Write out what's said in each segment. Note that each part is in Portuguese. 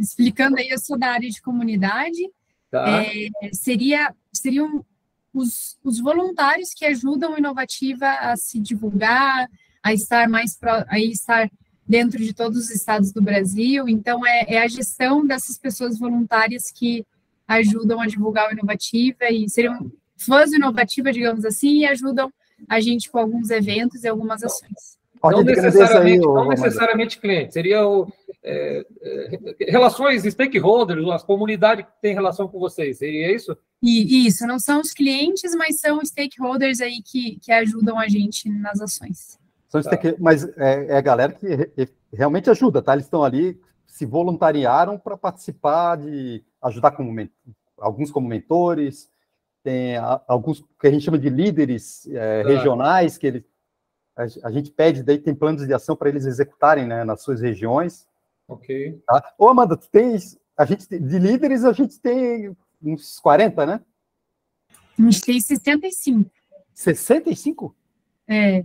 explicando aí, eu sou da área de comunidade, Tá. seriam os voluntários que ajudam a Inovativa a se divulgar, a estar estar dentro de todos os estados do Brasil. Então, é a gestão dessas pessoas voluntárias que ajudam a divulgar o Inovativa e seriam fãs do Inovativa, digamos assim, e ajudam a gente com alguns eventos e algumas ações. Não necessariamente cliente, seria relações, stakeholders, as comunidades que têm relação com vocês, seria isso? E isso, não são os clientes, mas são os stakeholders aí que ajudam a gente nas ações. Mas é a galera que realmente ajuda, tá? Eles estão ali, se voluntariaram para participar, de ajudar alguns como mentores, tem alguns que a gente chama de líderes regionais, que a gente pede, daí tem planos de ação para eles executarem, né, nas suas regiões. Ok. Tá? Ô, Amanda, de líderes a gente tem uns 40, né? A gente tem 65. 65? É.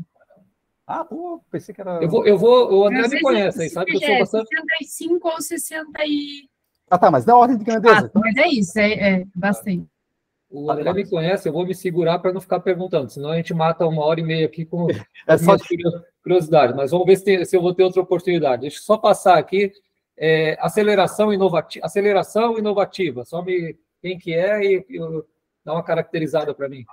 Ah, pô, pensei que era... O André me conhece, aí sabe que eu sou bastante... 65 ou 60 e... Ah, tá, mas na ordem de grandeza. Então. Mas é isso, bastante. O André me conhece, eu vou me segurar para não ficar perguntando, senão a gente mata 1h30 aqui com as minhas curiosidades, mas vamos ver se eu vou ter outra oportunidade. Deixa eu só passar aqui, aceleração inovativa, quem que é e dá uma caracterizada para mim.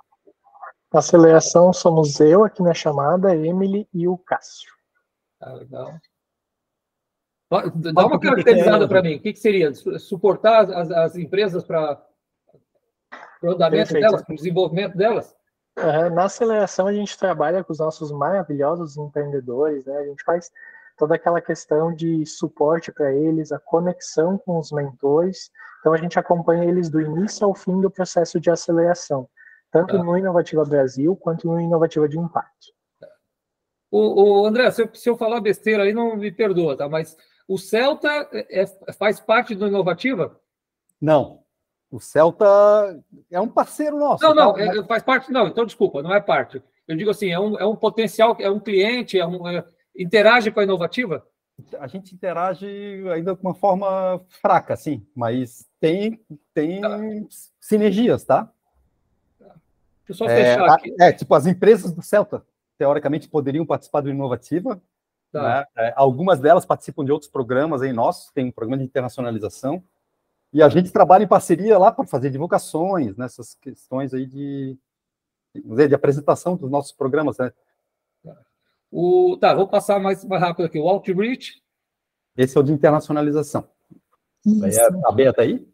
Aceleração somos eu aqui na chamada, Emily e o Cássio. Tá, legal. Dá uma caracterizada para mim, o que seria? Suportar as empresas para o andamento delas, para o desenvolvimento delas? Na aceleração, a gente trabalha com os nossos maravilhosos empreendedores, né? A gente faz toda aquela questão de suporte para eles, a conexão com os mentores. Então, a gente acompanha eles do início ao fim do processo de aceleração, tanto no Inovativa Brasil, quanto no Inovativa de Impacto. O André, se eu falar besteira aí, não me perdoa, tá? Mas o Celta faz parte do Inovativa? Não. O Celta é um parceiro nosso. Faz parte, não, então desculpa, não é parte. Eu digo assim, é um potencial, é um cliente, interage com a Inovativa? A gente interage ainda com uma forma fraca, sim, mas tem sinergias, tá? Deixa eu só fechar aqui. Tipo, as empresas do Celta, teoricamente, poderiam participar do Inovativa. Né? Algumas delas participam de outros programas aí nossos, tem um programa de internacionalização. E a gente trabalha em parceria lá para fazer divulgações, nessas questões aí de apresentação dos nossos programas, né? Vou passar mais rápido aqui. O Outreach. Esse é o de internacionalização. Isso. A Beta aí?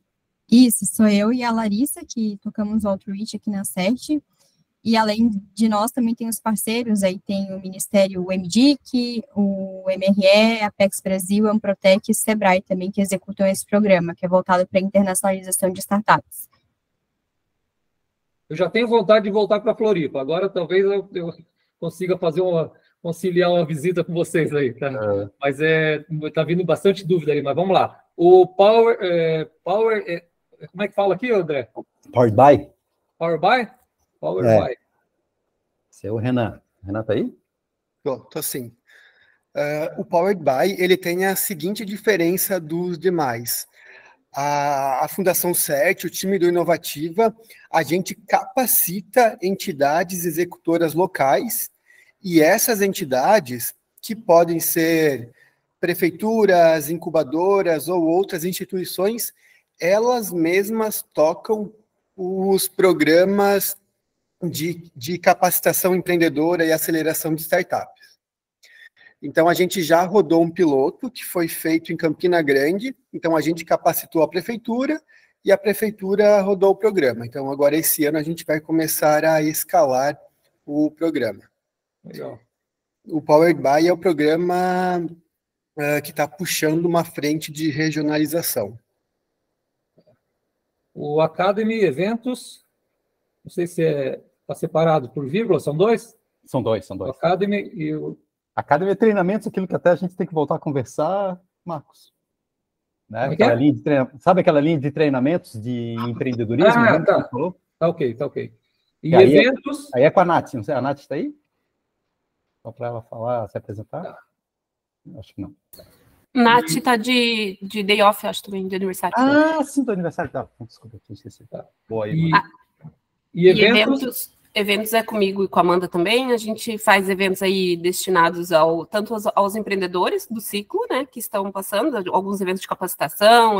Isso, sou eu e a Larissa, que tocamos o Outreach aqui na SET. E além de nós, também tem os parceiros, aí tem o Ministério, o MDIC, o MRE, Apex Brasil, Amprotec e Sebrae também, que executam esse programa, que é voltado para a internacionalização de startups. Eu já tenho vontade de voltar para Floripa, agora talvez eu consiga conciliar uma visita com vocês aí, tá? Mas tá vindo bastante dúvida aí, mas vamos lá. O como é que fala aqui, André? Powered by. Powered by? By. Esse é o Renan. Renan tá aí? Tô sim. O Powered by, ele tem a seguinte diferença dos demais. A Fundação CERT, o time do Inovativa, a gente capacita entidades executoras locais e essas entidades, que podem ser prefeituras, incubadoras ou outras instituições, elas mesmas tocam os programas de capacitação empreendedora e aceleração de startups. Então, a gente já rodou um piloto que foi feito em Campina Grande, então a gente capacitou a prefeitura e a prefeitura rodou o programa. Então, agora esse ano a gente vai começar a escalar o programa. Legal. O Powered by é o programa que está puxando uma frente de regionalização. O Academy Eventos, não sei se está separado por vírgula, são dois? São dois. O Academy e o... Academy é treinamentos, aquilo que até a gente tem que voltar a conversar, Marcos. Né? Sabe aquela linha de treinamentos de empreendedorismo? Tá. Tá ok. E aí eventos... Aí é com a Nath, não sei, a Nath está aí? Só para ela falar, se apresentar? Tá. Acho que não. Nath está de day off, acho, também, de aniversário. Ah, sim, do aniversário. Tá. Desculpa, tinha esquecido. Tá. Boa aí, e eventos é comigo e com a Amanda também. A gente faz eventos aí destinados tanto aos empreendedores do ciclo, né, que estão passando, alguns eventos de capacitação,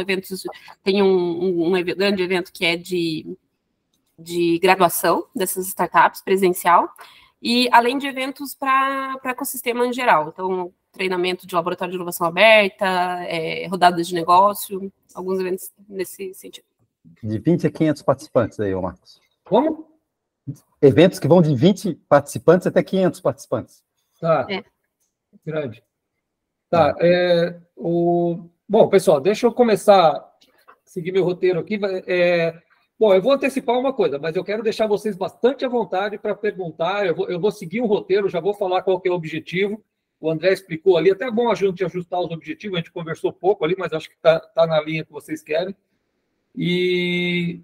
tem um grande evento que é de graduação dessas startups, presencial, e além de eventos para ecossistema em geral. Então, treinamento de laboratório de inovação aberta, rodadas de negócio, alguns eventos nesse sentido. De 20 a 500 participantes aí, ô Marcos. Como? Eventos que vão de 20 participantes até 500 participantes. Tá. Grande. Tá. Bom, pessoal, deixa eu começar a seguir meu roteiro aqui. Bom, eu vou antecipar uma coisa, mas eu quero deixar vocês bastante à vontade para perguntar. Eu vou seguir um roteiro, já vou falar qual que é o objetivo. O André explicou ali, até é bom a gente ajustar os objetivos, a gente conversou pouco ali, mas acho que está na linha que vocês querem. E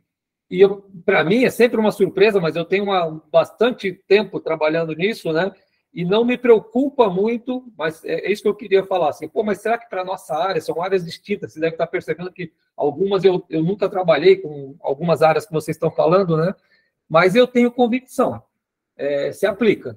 para mim é sempre uma surpresa, mas eu tenho bastante tempo trabalhando nisso, né? E não me preocupa muito, mas é isso que eu queria falar, assim, mas será que para a nossa área, são áreas distintas, você deve estar percebendo que algumas eu nunca trabalhei com algumas áreas que vocês estão falando, né? Mas eu tenho convicção, se aplica.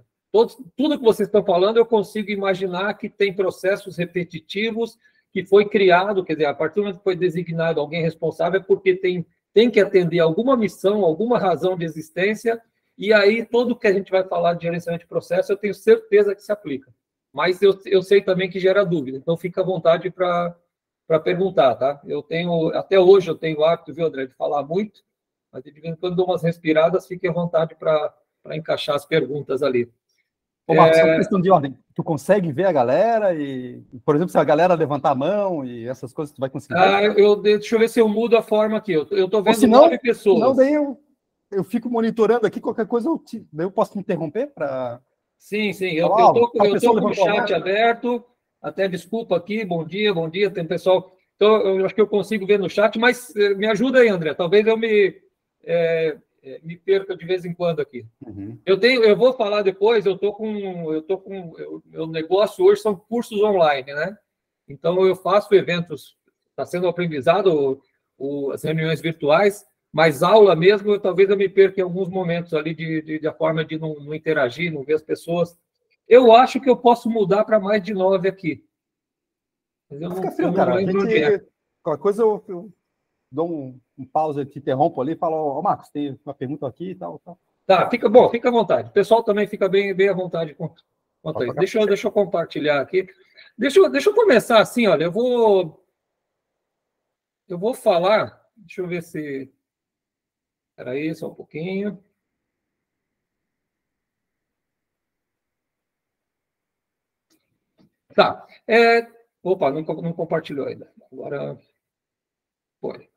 Tudo que vocês estão falando, eu consigo imaginar que tem processos repetitivos, que foi criado, quer dizer, a partir do momento que foi designado alguém responsável, é porque tem que atender alguma missão, alguma razão de existência, e aí todo que a gente vai falar de gerenciamento de processo, eu tenho certeza que se aplica. Mas eu sei também que gera dúvida, então fica à vontade para perguntar, tá? Até hoje eu tenho o hábito, viu, André, de falar muito, mas de vez em quando dou umas respiradas, fique à vontade para encaixar as perguntas ali. Ô, Marcos, só uma questão de ordem. Tu consegue ver a galera e, por exemplo, se a galera levantar a mão e essas coisas, tu vai conseguir ver? Deixa eu ver se eu mudo a forma aqui. Eu estou vendo 9 pessoas. Não, daí eu fico monitorando aqui, qualquer coisa daí eu posso te interromper para... Sim. Eu estou com o chat aberto. Até desculpa aqui, bom dia, tem pessoal... Então, eu acho que eu consigo ver no chat, mas me ajuda aí, André. Talvez eu me perca de vez em quando aqui. Uhum. Eu vou falar depois, meu negócio hoje são cursos online, né? Então eu faço eventos, está sendo aprendizado, as reuniões virtuais, mas aula mesmo, talvez eu me perca em alguns momentos ali de forma de não interagir, não ver as pessoas. Eu acho que eu posso mudar para mais de 9 aqui. Mas eu não lembro onde é. Qualquer coisa eu dou um pausa, te interrompo ali e falo, Marcos, tem uma pergunta aqui e tal. Tá, fica à vontade. O pessoal também fica bem à vontade quanto a isso. Deixa eu compartilhar aqui. Deixa eu começar assim, olha, eu vou falar, deixa eu ver se... Espera aí, só um pouquinho. Tá. Opa, não compartilhou ainda. Agora foi.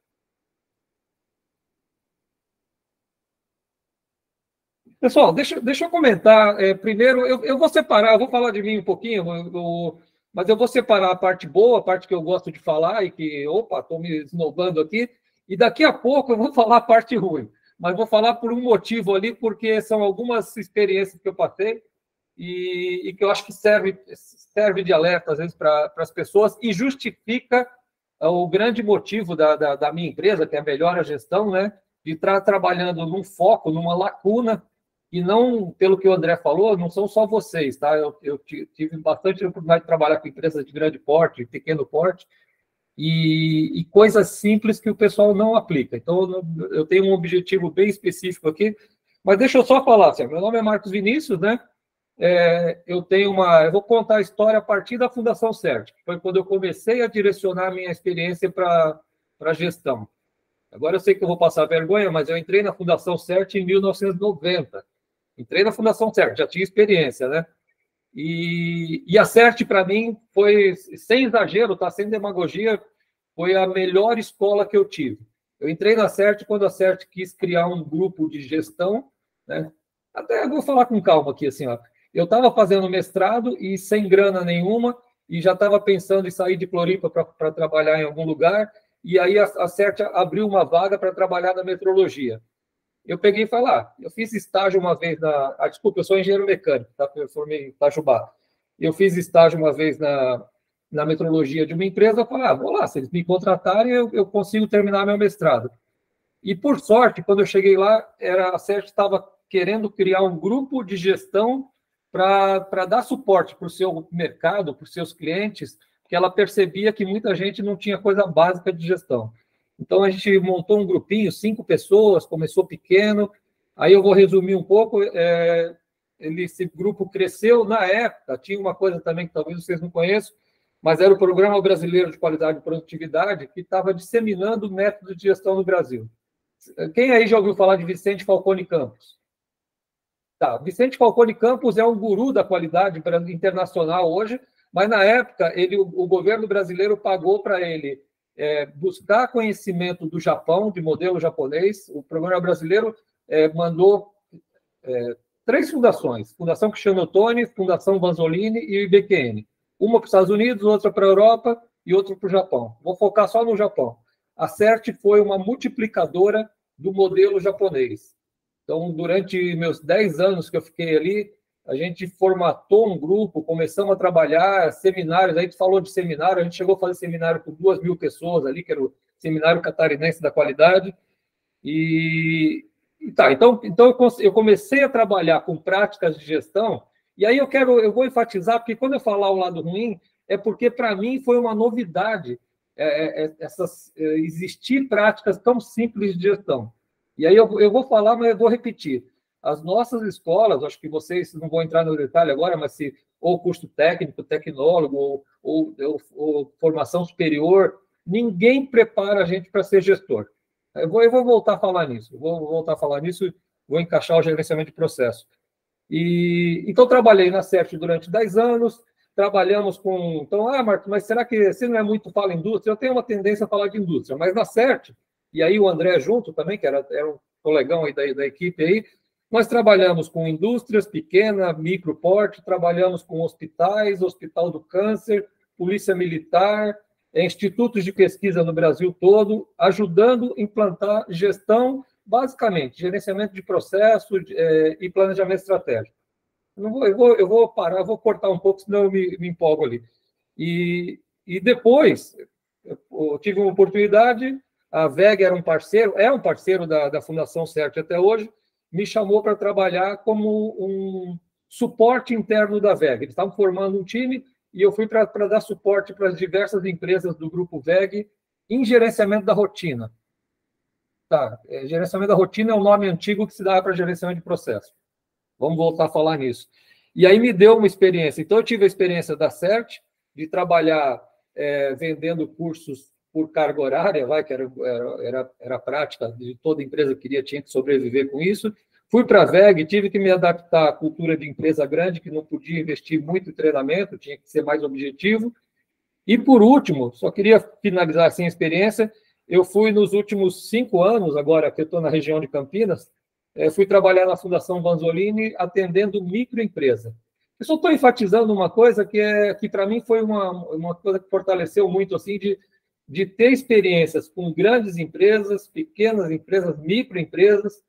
Pessoal, deixa eu comentar. Primeiro, eu vou separar, eu vou falar de mim um pouquinho, mas eu vou separar a parte boa, a parte que eu gosto de falar e que, estou me esnobando aqui, e daqui a pouco eu vou falar a parte ruim. Mas vou falar por um motivo ali, porque são algumas experiências que eu passei e que eu acho que serve de alerta, às vezes, para as pessoas e justifica o grande motivo da minha empresa, que é a Melhora Gestão, né, de estar trabalhando num foco, numa lacuna. E não, pelo que o André falou, não são só vocês, tá? Eu tive bastante oportunidade de trabalhar com empresas de grande porte, pequeno porte, e coisas simples que o pessoal não aplica. Então, eu tenho um objetivo bem específico aqui, mas deixa eu só falar, assim, meu nome é Marcos Vinícius, né? Eu vou contar a história a partir da Fundação CERT, que foi quando eu comecei a direcionar a minha experiência para a gestão. Agora eu sei que eu vou passar vergonha, mas eu entrei na Fundação CERT em 1990. Entrei na Fundação CERT, já tinha experiência, né? E a CERT, para mim, foi, sem exagero, tá? Sem demagogia, foi a melhor escola que eu tive. Eu entrei na CERT quando a CERT quis criar um grupo de gestão, né? Até vou falar com calma aqui, assim, ó. Eu estava fazendo mestrado e sem grana nenhuma, e já estava pensando em sair de Floripa para trabalhar em algum lugar, e aí a CERT abriu uma vaga para trabalhar na metrologia. Eu peguei e falei, eu fiz estágio uma vez desculpa, eu sou engenheiro mecânico, tá? Eu formei em Itajubá. Eu fiz estágio uma vez na na metrologia de uma empresa, eu falei, vou lá, se eles me contratarem, eu consigo terminar meu mestrado. E, por sorte, quando eu cheguei lá, a CERT estava querendo criar um grupo de gestão para dar suporte para o seu mercado, para os seus clientes, porque ela percebia que muita gente não tinha coisa básica de gestão. Então, a gente montou um grupinho, 5 pessoas, começou pequeno. Aí eu vou resumir um pouco. Esse grupo cresceu na época, tinha uma coisa também que talvez vocês não conheçam, mas era o Programa Brasileiro de Qualidade e Produtividade, que estava disseminando métodos de gestão no Brasil. Quem aí já ouviu falar de Vicente Falcone Campos? Tá, Vicente Falcone Campos é um guru da qualidade internacional hoje, mas na época o governo brasileiro pagou para ele buscar conhecimento do Japão, de modelo japonês. O Programa Brasileiro mandou 3 fundações, Fundação Cristiano Ottoni, Fundação Vanzolini e o IBQN. Uma para os Estados Unidos, outra para a Europa e outra para o Japão. Vou focar só no Japão. A CERT foi uma multiplicadora do modelo japonês. Então, durante meus 10 anos que eu fiquei ali, a gente formatou um grupo, começamos a trabalhar seminários, a gente falou de seminário, a gente chegou a fazer seminário com 2.000 pessoas ali, que era o Seminário Catarinense da Qualidade. Então eu comecei a trabalhar com práticas de gestão, e aí eu vou enfatizar, porque quando eu falar o lado ruim, é porque para mim foi uma novidade existir práticas tão simples de gestão. E aí eu vou falar, mas eu vou repetir. As nossas escolas, acho que vocês não vão entrar no detalhe agora, mas ou curso técnico, tecnólogo, ou formação superior, ninguém prepara a gente para ser gestor. Eu vou voltar a falar nisso. Vou encaixar o gerenciamento de processo. Então, trabalhei na CERT durante 10 anos, trabalhamos com... Então, Marcos, mas será que você não é muito fala indústria? Eu tenho uma tendência a falar de indústria, mas na CERT, e aí o André junto também, que era um colegão aí da equipe aí, nós trabalhamos com indústrias pequena, micro porte, trabalhamos com hospitais, Hospital do Câncer, Polícia Militar, institutos de pesquisa no Brasil todo, ajudando a implantar gestão, basicamente, gerenciamento de processo e planejamento estratégico. Eu vou parar, vou cortar um pouco, senão eu me empolgo ali. E depois, eu tive uma oportunidade, a VEG é um parceiro da Fundação CERT até hoje, me chamou para trabalhar como um suporte interno da VEG. Eles estavam formando um time, e eu fui para dar suporte para as diversas empresas do Grupo VEG em gerenciamento da rotina. Gerenciamento da rotina é um nome antigo que se dá para gerenciamento de processo. Vamos voltar a falar nisso. E aí me deu uma experiência. Então, eu tive a experiência da CERT, de trabalhar vendendo cursos por carga horária, que era a prática de toda empresa que tinha que sobreviver com isso. Fui para a VEG, tive que me adaptar à cultura de empresa grande, que não podia investir muito em treinamento, tinha que ser mais objetivo. E, por último, só queria finalizar assim a experiência, eu fui nos últimos 5 anos, agora que eu estou na região de Campinas, fui trabalhar na Fundação Vanzolini, atendendo microempresa. Eu só estou enfatizando uma coisa que para mim foi uma coisa que fortaleceu muito, assim, de ter experiências com grandes empresas, pequenas empresas, microempresas,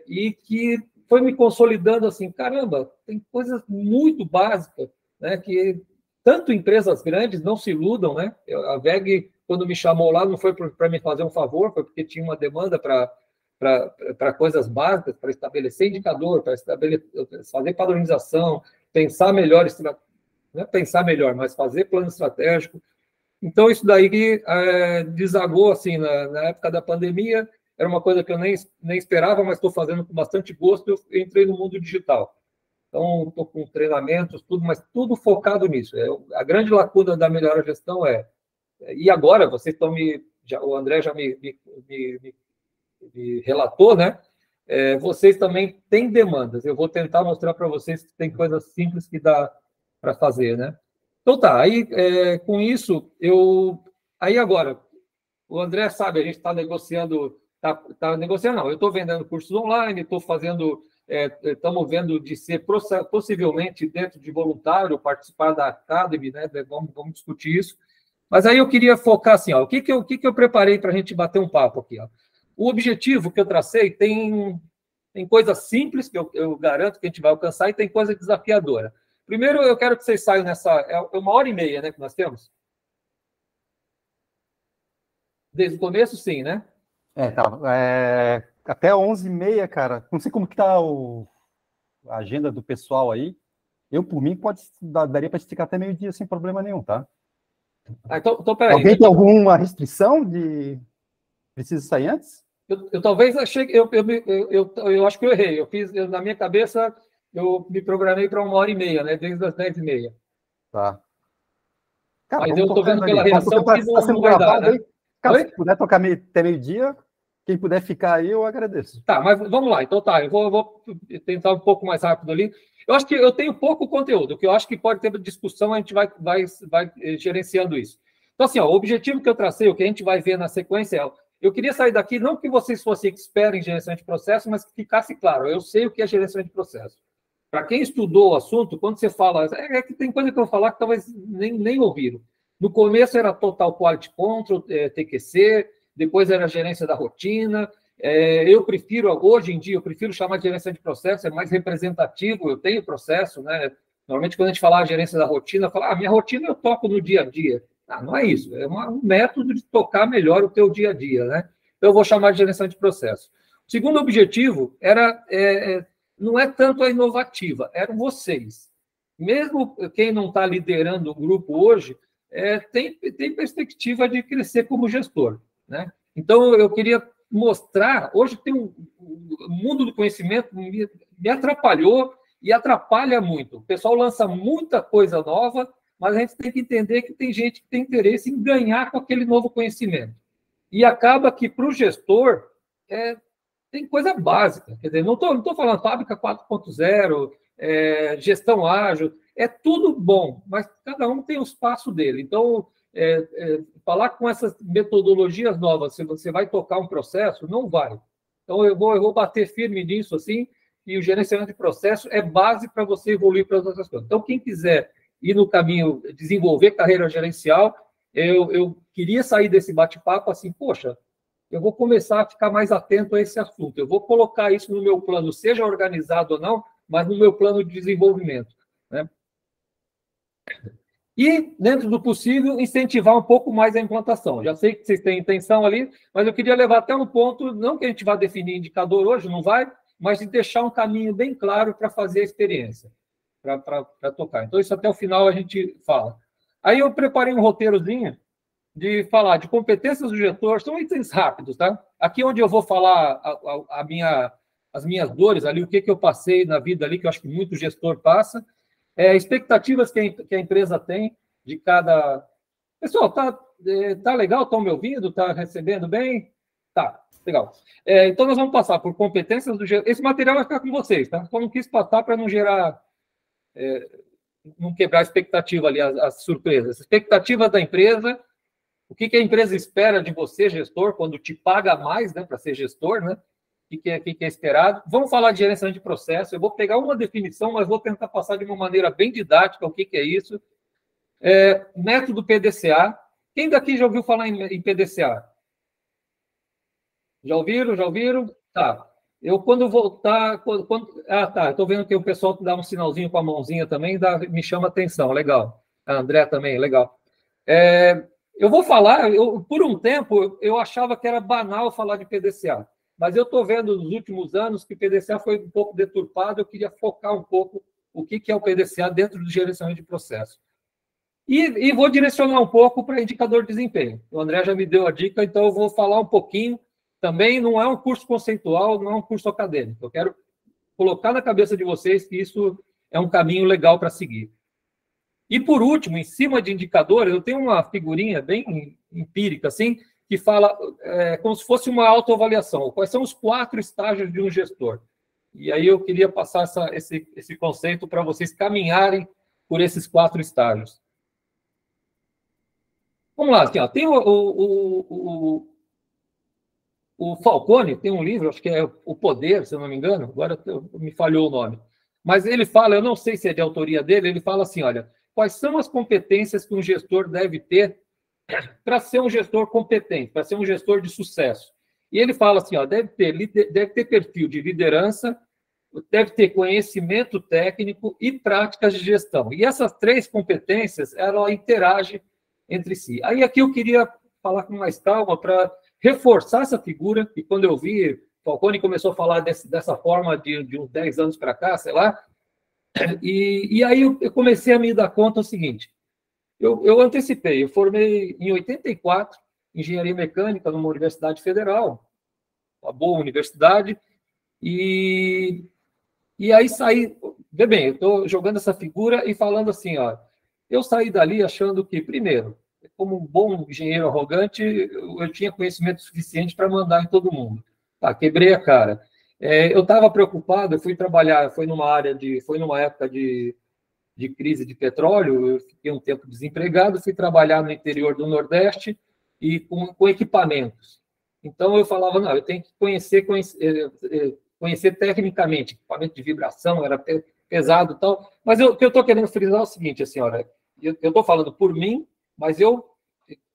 e que foi me consolidando assim, caramba, tem coisas muito básicas, né, que tanto empresas grandes não se iludam, né? A VEG, quando me chamou lá, não foi para me fazer um favor, foi porque tinha uma demanda para coisas básicas, para estabelecer indicador, para fazer padronização, pensar melhor, não é pensar melhor, mas fazer plano estratégico. Então, isso daí desagou, assim, na época da pandemia, era uma coisa que eu nem esperava, mas estou fazendo com bastante gosto, eu entrei no mundo digital. Então, estou com treinamentos, tudo, mas tudo focado nisso. A grande lacuna da melhor gestão e agora, vocês estão o André já me relatou, né? Vocês também têm demandas. Eu vou tentar mostrar para vocês que tem coisas simples que dá para fazer, né? Então tá, aí com isso, aí agora, o André sabe, a gente está negociando, não, eu estou vendendo cursos online, estou fazendo, estamos vendo de ser possivelmente dentro de voluntário, participar da Academy, né? Vamos discutir isso. Mas aí eu queria focar assim, ó, o que eu preparei para a gente bater um papo aqui, ó. O objetivo que eu tracei tem coisa simples, que eu garanto que a gente vai alcançar, e tem coisa desafiadora. Primeiro, eu quero que vocês saiam nessa... É 1h30, né, que nós temos? Desde o começo, sim, né? Tá. Até 11h30, cara. Não sei como que tá a agenda do pessoal aí. Eu, por mim, daria para esticar até meio-dia sem problema nenhum, tá? Então peraí. Alguém tem alguma restrição de... Precisa sair antes? Eu talvez achei... Eu acho que eu errei. Na minha cabeça, eu me programei para 1h30, né? Desde as 10h30. Tá. Cara, mas eu estou vendo pela reação que tá sendo não vai dar, né? Cara, se puder tocar até meio-dia, quem puder ficar aí, eu agradeço. Tá, mas vamos lá. Então tá, eu vou tentar um pouco mais rápido ali. Eu acho que eu tenho pouco conteúdo, que eu acho que pode ter discussão, a gente vai gerenciando isso. Então, assim, ó, o objetivo que eu tracei, o que a gente vai ver na sequência é... Eu queria sair daqui, não que vocês fossem experts em gerenciamento de processo, mas que ficasse claro, eu sei o que é gerenciamento de processo. Para quem estudou o assunto, quando você fala... que tem coisa que eu vou falar que talvez nem ouviram. No começo era Total Quality Control, TQC, depois era gerência da rotina. Eu prefiro, hoje em dia, chamar de gerência de processo, é mais representativo, eu tenho processo, né? Normalmente, quando a gente fala gerência da rotina, fala, minha rotina eu toco no dia a dia. Não é isso, é um método de tocar melhor o teu dia a dia, né? Então, eu vou chamar de gerência de processo. O segundo objetivo não é tanto a inovativa, eram vocês. Mesmo quem não está liderando o grupo hoje, tem perspectiva de crescer como gestor, né? Então, eu queria mostrar... Hoje tem o mundo do conhecimento me atrapalhou e atrapalha muito. O pessoal lança muita coisa nova, mas a gente tem que entender que tem gente que tem interesse em ganhar com aquele novo conhecimento. E acaba que, para o gestor, tem coisa básica. Quer dizer, não estou falando fábrica 4.0, gestão ágil, é tudo bom, mas cada um tem o espaço dele. Então, falar com essas metodologias novas, se você vai tocar um processo, não vai. Então, eu vou bater firme nisso, assim, e o gerenciamento de processo é base para você evoluir para as outras coisas. Então, quem quiser ir no caminho, desenvolver carreira gerencial, eu queria sair desse bate-papo assim, poxa, eu vou começar a ficar mais atento a esse assunto, eu vou colocar isso no meu plano, seja organizado ou não, mas no meu plano de desenvolvimento, né? E, dentro do possível, incentivar um pouco mais a implantação. Já sei que vocês têm intenção ali, mas eu queria levar até um ponto, não que a gente vá definir indicador hoje, não vai, mas de deixar um caminho bem claro para fazer a experiência, para tocar. Então, isso até o final a gente fala. Aí eu preparei um roteirozinho de falar de competências do gestor, são itens rápidos, tá? Aqui onde eu vou falar as minhas dores ali, o que eu passei na vida ali, que eu acho que muito gestor passa, expectativas que a empresa tem de cada... Pessoal, tá legal? Estão me ouvindo? Está recebendo bem? Tá, legal. Então, nós vamos passar por competências do gestor. Esse material vai ficar com vocês, tá? Eu não quis passar para não gerar... não quebrar a expectativa ali, as surpresas. Expectativa da empresa, o que a empresa espera de você, gestor, quando te paga mais, né, para ser gestor, né? O que é esperado. Vamos falar de gerenciamento de processo. Eu vou pegar uma definição, mas vou tentar passar de uma maneira bem didática o que é isso. Método PDCA. Quem daqui já ouviu falar em PDCA? Já ouviram? Já ouviram? Tá. Eu, quando voltar... tá. Estou vendo que o pessoal dá um sinalzinho com a mãozinha também, me chama atenção. Legal. A André também, legal. Eu vou falar... por um tempo, eu achava que era banal falar de PDCA. Mas eu estou vendo nos últimos anos que o PDCA foi um pouco deturpado, eu queria focar um pouco o que é o PDCA dentro do gerenciamento de processo. E vou direcionar um pouco para indicador de desempenho. O André já me deu a dica, então eu vou falar um pouquinho. Também não é um curso conceitual, não é um curso acadêmico. Eu quero colocar na cabeça de vocês que isso é um caminho legal para seguir. E, por último, em cima de indicadores, eu tenho uma figurinha bem empírica, assim, que fala como se fosse uma autoavaliação. Quais são os 4 estágios de um gestor? E aí eu queria passar esse conceito para vocês caminharem por esses 4 estágios. Vamos lá, assim, ó, tem o Falcone, tem um livro, acho que é O Poder, se eu não me engano, agora me falhou o nome. Mas ele fala, eu não sei se é de autoria dele, ele fala assim, olha, quais são as competências que um gestor deve ter para ser um gestor competente, para ser um gestor de sucesso. E ele fala assim, ó, deve ter perfil de liderança, deve ter conhecimento técnico e práticas de gestão. E essas 3 competências, ela interage entre si. Aí aqui eu queria falar com mais calma para reforçar essa figura, e quando eu vi, Falcone começou a falar dessa forma de uns 10 anos para cá, sei lá, e aí eu comecei a me dar conta do seguinte, eu antecipei, eu formei em 84, engenharia mecânica numa universidade federal, uma boa universidade, e aí saí, vê bem, eu estou jogando essa figura e falando assim, ó, eu saí dali achando que, primeiro, como um bom engenheiro arrogante, eu tinha conhecimento suficiente para mandar em todo mundo. Tá, quebrei a cara. Eu estava preocupado, eu fui trabalhar, foi numa época de crise de petróleo, eu fiquei um tempo desempregado, fui trabalhar no interior do Nordeste e com equipamentos. Então, eu falava, não, eu tenho que conhecer tecnicamente, equipamento de vibração, era pesado e tal, mas o que eu estou querendo frisar é o seguinte, a senhora, eu estou falando por mim, mas eu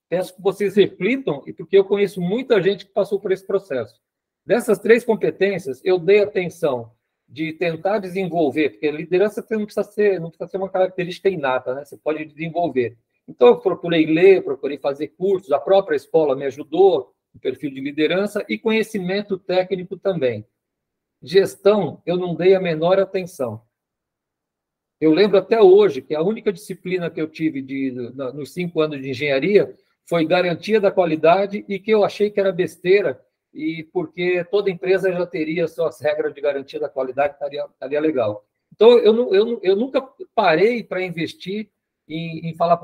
peço que vocês reflitam, e porque eu conheço muita gente que passou por esse processo. Dessas 3 competências, eu dei atenção de tentar desenvolver, porque a liderança não precisa ser uma característica inata, né? Você pode desenvolver. Então, eu procurei ler, procurei fazer cursos, a própria escola me ajudou no perfil de liderança e conhecimento técnico também. Gestão, eu não dei a menor atenção. Eu lembro até hoje que a única disciplina que eu tive nos 5 anos de engenharia foi garantia da qualidade e que eu achei que era besteira, e porque toda empresa já teria suas regras de garantia da qualidade, estaria legal. Então, eu nunca parei para investir em falar,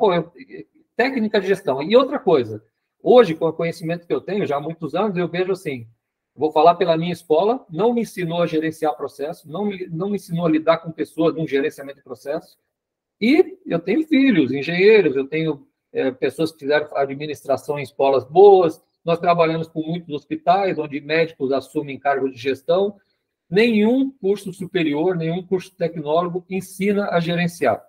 técnica de gestão. E outra coisa, hoje, com o conhecimento que eu tenho, já há muitos anos, eu vejo assim, vou falar pela minha escola, não me ensinou a gerenciar processo, não me ensinou a lidar com pessoas num gerenciamento de processo, e eu tenho filhos, engenheiros, eu tenho pessoas que fizeram administração em escolas boas, nós trabalhamos com muitos hospitais, onde médicos assumem cargos de gestão. Nenhum curso superior, nenhum curso tecnólogo ensina a gerenciar.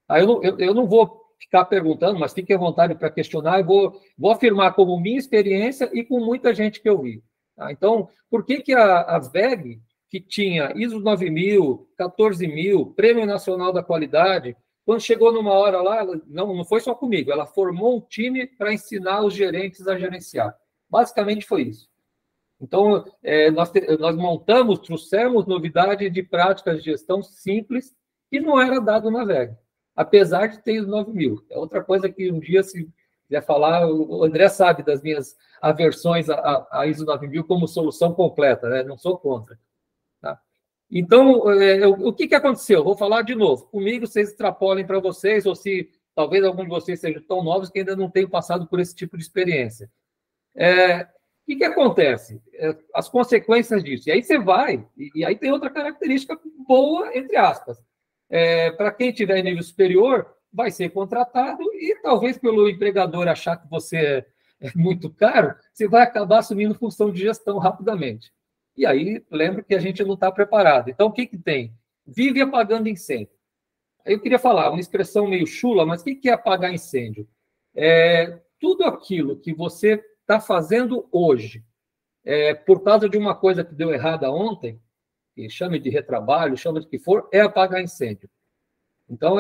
Aí eu não vou ficar perguntando, mas fique à vontade para questionar, eu vou afirmar como minha experiência e com muita gente que eu vi. Tá? Então, por que a VEG, que tinha ISO 9000, 14000, Prêmio Nacional da Qualidade, quando chegou numa hora lá, não foi só comigo, ela formou um time para ensinar os gerentes a gerenciar. Basicamente foi isso. Então, nós montamos, trouxemos novidade de práticas de gestão simples que não era dado na VEG, apesar de ter ISO 9000. É outra coisa que um dia, se quiser falar, o André sabe das minhas aversões à ISO 9000 como solução completa, né? Não sou contra. Tá? Então, o que aconteceu? Vou falar de novo. Comigo, vocês extrapolem para vocês, ou se talvez algum de vocês sejam tão novos que ainda não tenham passado por esse tipo de experiência. O que acontece? As consequências disso. E aí você vai, e aí tem outra característica boa, entre aspas. Para quem tiver nível superior, vai ser contratado e talvez pelo empregador achar que você é muito caro, você vai acabar assumindo função de gestão rapidamente. E aí, lembra que a gente não está preparado. Então, o que tem? Vive apagando incêndio. Aí eu queria falar, uma expressão meio chula, mas o que é apagar incêndio? Tudo aquilo que você está fazendo hoje, por causa de uma coisa que deu errada ontem, que chame de retrabalho, chame de que for, é apagar incêndio. Então,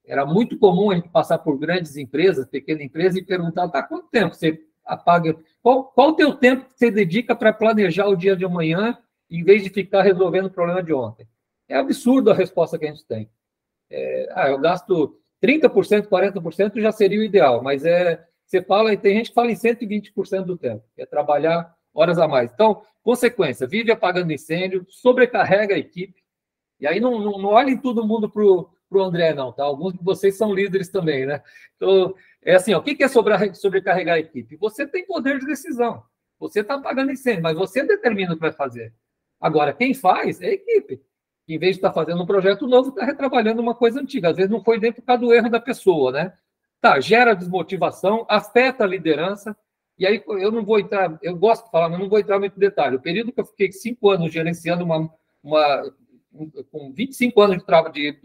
era muito comum a gente passar por grandes empresas, pequenas empresas, e perguntar, tá, quanto tempo você apaga? Qual o teu tempo que você dedica para planejar o dia de amanhã, em vez de ficar resolvendo o problema de ontem? É absurdo a resposta que a gente tem. Eu gasto 30%, 40% já seria o ideal, mas você fala, e tem gente que fala em 120% do tempo, que é trabalhar horas a mais. Então, consequência, vive apagando incêndio, sobrecarrega a equipe, e aí não olhem todo mundo para o André, não, tá? Alguns de vocês são líderes também, né? Então, assim, o que é sobrecarregar a equipe? Você tem poder de decisão, você está apagando incêndio, mas você determina o que vai fazer. Agora, quem faz é a equipe. Em vez de estar fazendo um projeto novo, está retrabalhando uma coisa antiga. Às vezes não foi dentro do erro da pessoa, né? Tá, gera desmotivação, afeta a liderança, e aí eu não vou entrar, eu gosto de falar, mas não vou entrar muito em detalhe. O período que eu fiquei 5 anos gerenciando com 25 anos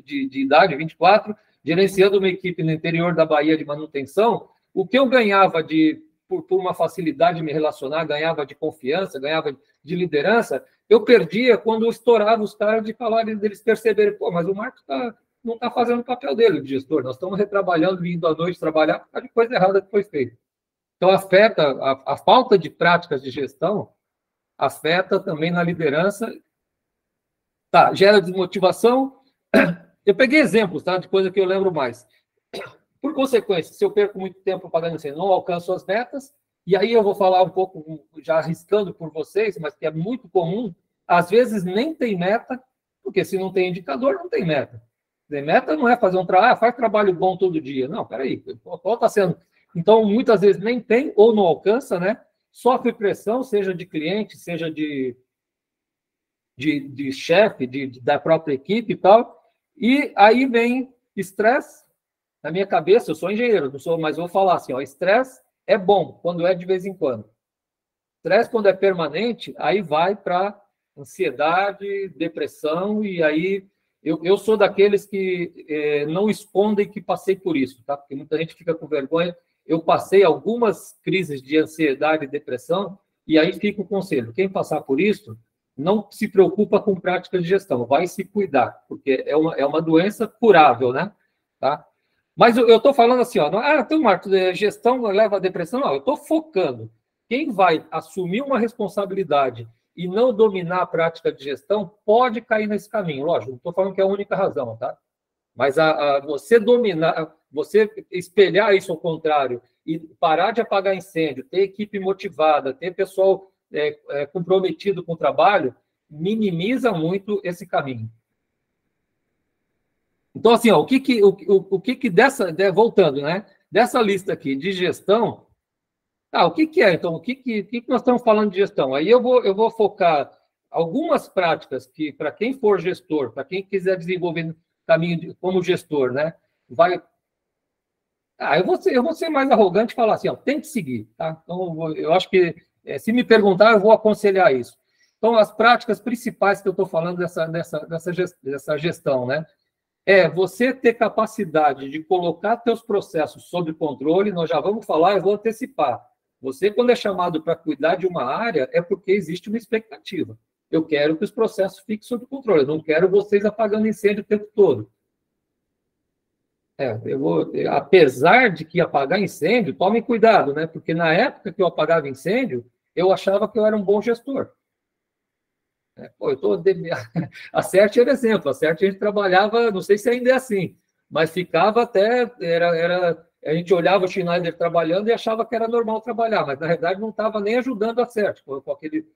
de idade, 24, gerenciando uma equipe no interior da Bahia de manutenção, o que eu ganhava por uma facilidade de me relacionar, ganhava de confiança, ganhava de liderança, eu perdia quando eu estourava os caras de falar, deles perceberem, pô, mas o Marcos não está fazendo o papel dele de gestor, nós estamos retrabalhando, vindo à noite trabalhar por causa de coisa errada que foi feita. Então, afeta a falta de práticas de gestão, afeta também na liderança, tá, gera desmotivação. Eu peguei exemplos, tá, de coisa que eu lembro mais. Por consequência, se eu perco muito tempo pagando incêndio, não alcanço as metas, e aí eu vou falar um pouco, já arriscando por vocês, mas que é muito comum, às vezes nem tem meta, porque se não tem indicador, não tem meta. Meta não é fazer um trabalho, faz trabalho bom todo dia. Não, peraí, qual está sendo? Então, muitas vezes nem tem ou não alcança, né? Sofre pressão, seja de cliente, seja de chefe, da própria equipe e tal. E aí vem estresse. Na minha cabeça, eu sou engenheiro, não sou, mas vou falar assim, ó, estresse é bom quando é de vez em quando. Estresse, quando é permanente, aí vai para ansiedade, depressão, e aí eu sou daqueles que não escondem que passei por isso, tá? Porque muita gente fica com vergonha. Eu passei algumas crises de ansiedade e depressão, e aí fica o conselho. Quem passar por isso, não se preocupa com prática de gestão, vai se cuidar, porque é uma doença curável, né? Tá? Mas eu estou falando assim, ó, então, Marcos, gestão leva à depressão? Não, eu estou focando. Quem vai assumir uma responsabilidade e não dominar a prática de gestão pode cair nesse caminho. Lógico, não estou falando que é a única razão, tá? Mas você dominar, você espelhar isso ao contrário e parar de apagar incêndio, ter equipe motivada, ter pessoal comprometido com o trabalho, minimiza muito esse caminho. Então, assim, ó, o que dessa, voltando, né? Dessa lista aqui de gestão, o que é? Então, o que nós estamos falando de gestão? Aí eu vou focar algumas práticas que, para quem for gestor, para quem quiser desenvolver caminho como gestor, né? Eu vou ser mais arrogante e falar assim, ó, tem que seguir, tá? Então, eu acho que, se me perguntar, eu vou aconselhar isso. Então, as práticas principais que eu estou falando dessa gestão, né? Você ter capacidade de colocar seus processos sob controle, nós já vamos falar, eu vou antecipar. Você, quando é chamado para cuidar de uma área, é porque existe uma expectativa. Eu quero que os processos fiquem sob controle, eu não quero vocês apagando incêndio o tempo todo. Apesar de que apagar incêndio, tomem cuidado, né? Porque na época que eu apagava incêndio, eu achava que eu era um bom gestor. A CERT era exemplo, a CERT a gente trabalhava, não sei se ainda é assim, mas ficava até, a gente olhava o Schneider trabalhando e achava que era normal trabalhar, mas na verdade não estava nem ajudando a CERT com aquele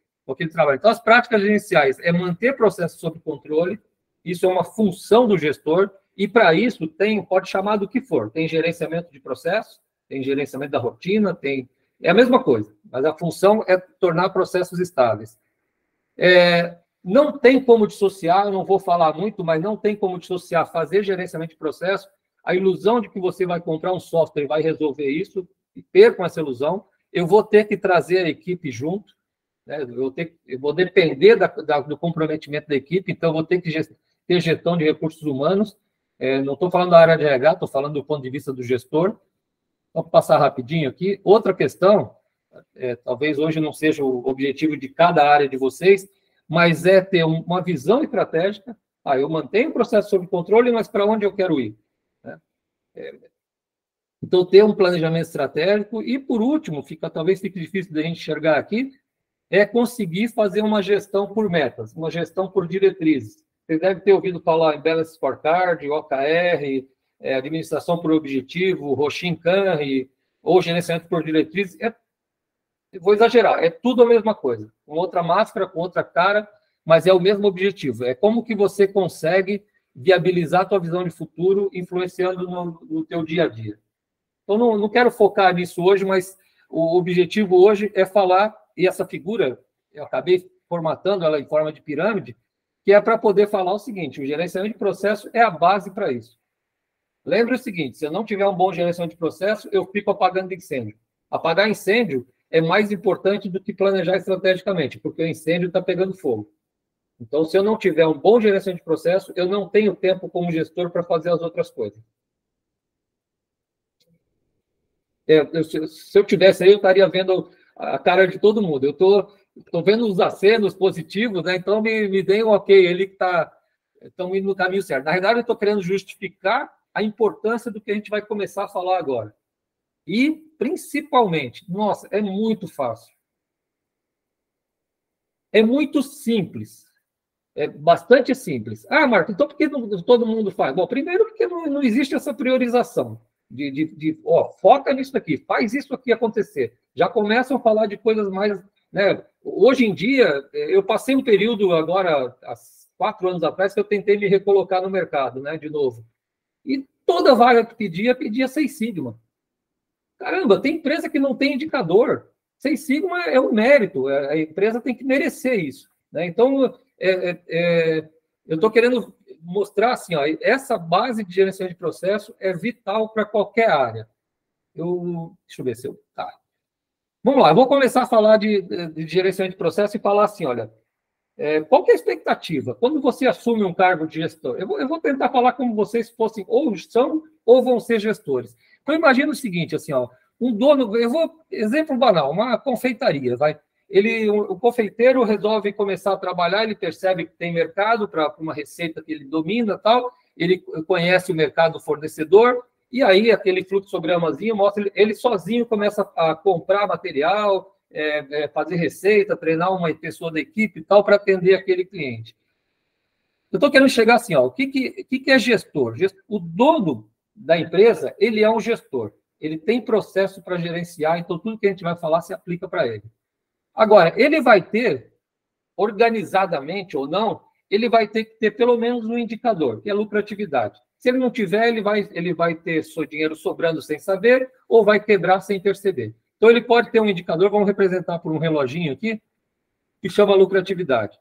trabalho. Então, as práticas gerenciais é manter processos sob controle, isso é uma função do gestor, e para isso pode chamar do que for, tem gerenciamento de processos, tem gerenciamento da rotina, é a mesma coisa, mas a função é tornar processos estáveis. Não tem como dissociar, eu não vou falar muito, mas não tem como dissociar fazer gerenciamento de processo, a ilusão de que você vai comprar um software e vai resolver isso, e percam essa ilusão, eu vou ter que trazer a equipe junto, né? Eu vou depender do comprometimento da equipe, então eu vou ter que ter gestão de recursos humanos, não estou falando da área de RH, estou falando do ponto de vista do gestor. Vou passar rapidinho aqui. Outra questão, talvez hoje não seja o objetivo de cada área de vocês, mas é ter uma visão estratégica. Eu mantenho o processo sob controle, mas para onde eu quero ir? Né? Então, ter um planejamento estratégico. E, por último, talvez fique difícil da gente enxergar aqui, é conseguir fazer uma gestão por metas, uma gestão por diretrizes. Vocês devem ter ouvido falar em Balance Scorecard, OKR, administração por objetivo, Roshin-Kanri, ou gerenciamento por diretrizes. Vou exagerar, é tudo a mesma coisa, com outra máscara, com outra cara, mas é o mesmo objetivo. É como que você consegue viabilizar a tua visão de futuro, influenciando no teu dia a dia. Então, não quero focar nisso hoje, mas o objetivo hoje é falar, e essa figura, eu acabei formatando ela em forma de pirâmide, que é para poder falar o seguinte: o gerenciamento de processo é a base para isso. Lembre o seguinte: se eu não tiver um bom gerenciamento de processo, eu fico apagando incêndio. Apagar incêndio é mais importante do que planejar estrategicamente, porque o incêndio está pegando fogo. Então, se eu não tiver um bom gerenciamento de processo, eu não tenho tempo como gestor para fazer as outras coisas. Se eu tivesse aí, eu estaria vendo a cara de todo mundo. estou vendo os acenos positivos, né? Então me deem um ok, ele que está... Estamos indo no caminho certo. Na verdade, eu estou querendo justificar a importância do que a gente vai começar a falar agora. E, principalmente, nossa, é muito fácil. É muito simples. É bastante simples. Ah, Marco, então por que todo mundo faz? Bom, primeiro porque não existe essa priorização foca nisso aqui, faz isso aqui acontecer. Já começam a falar de coisas mais... Né? Hoje em dia, eu passei um período agora, há 4 anos atrás, que eu tentei me recolocar no mercado, né, de novo. E toda vaga que pedia Seis Sigma. Caramba, tem empresa que não tem indicador. Seis Sigma é um mérito, a empresa tem que merecer isso. Né? Então, eu estou querendo mostrar assim, ó, essa base de gerenciamento de processo é vital para qualquer área. Deixa eu ver se eu... Tá. Vamos lá, eu vou começar a falar de gerenciamento de processo e falar assim, olha, qual que é a expectativa? Quando você assume um cargo de gestor, eu vou tentar falar como vocês fossem ou são ou vão ser gestores. Então, imagina o seguinte, assim, ó, um dono, exemplo banal, uma confeitaria, vai. O confeiteiro resolve começar a trabalhar, ele percebe que tem mercado para uma receita que ele domina, tal, ele conhece o mercado fornecedor, e aí aquele fluxogramazinho mostra, ele sozinho começa a comprar material, fazer receita, treinar uma pessoa da equipe e tal, para atender aquele cliente. Eu estou querendo chegar assim, ó, o que é gestor? O dono da empresa, ele é um gestor. Ele tem processo para gerenciar, então tudo que a gente vai falar se aplica para ele. Agora, ele vai ter, organizadamente ou não, ele vai ter que ter pelo menos um indicador, que é lucratividade. Se ele não tiver, ele vai ter seu dinheiro sobrando sem saber ou vai quebrar sem perceber. Então, ele pode ter um indicador, vamos representar por um reloginho aqui, que chama lucratividade.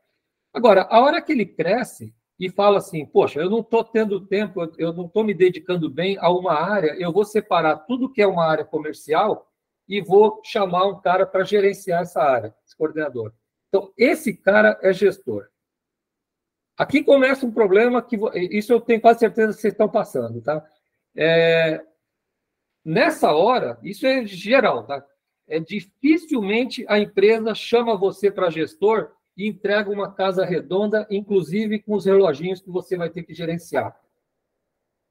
Agora, a hora que ele cresce e fala assim, poxa, eu não estou tendo tempo, eu não estou me dedicando bem a uma área, eu vou separar tudo que é uma área comercial e vou chamar um cara para gerenciar essa área, esse coordenador. Então, esse cara é gestor. Aqui começa um problema que... Isso eu tenho quase certeza que vocês estão passando, tá? Nessa hora, isso é geral, tá? Dificilmente a empresa chama você para gestor e entrega uma casa redonda, inclusive com os reloginhos que você vai ter que gerenciar.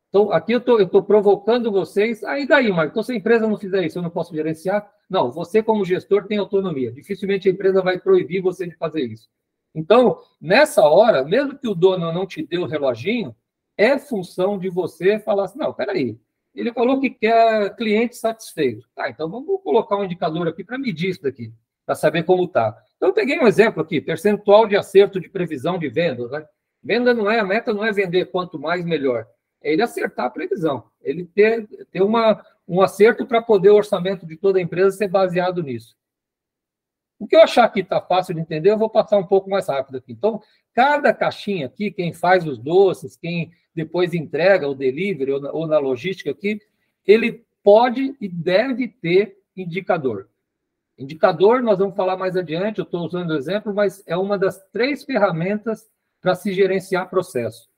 Então, aqui eu estou provocando vocês. Aí daí, Marco, então se a empresa não fizer isso, eu não posso gerenciar? Não, você como gestor tem autonomia. Dificilmente a empresa vai proibir você de fazer isso. Então, nessa hora, mesmo que o dono não te dê o reloginho, é função de você falar assim, não, peraí, ele falou que quer cliente satisfeito. Tá, então vamos colocar um indicador aqui para medir isso daqui, para saber como está. Então, eu peguei um exemplo aqui, percentual de acerto de previsão de vendas. Né? Venda a meta não é vender quanto mais, melhor. É ele acertar a previsão, ele ter um acerto para poder o orçamento de toda a empresa ser baseado nisso. O que eu achar que está fácil de entender, eu vou passar um pouco mais rápido aqui. Então, cada caixinha aqui, quem faz os doces, quem depois entrega o delivery ou na logística aqui, ele pode e deve ter indicador. Indicador, nós vamos falar mais adiante, eu estou usando o exemplo, mas é uma das 3 ferramentas para se gerenciar processo.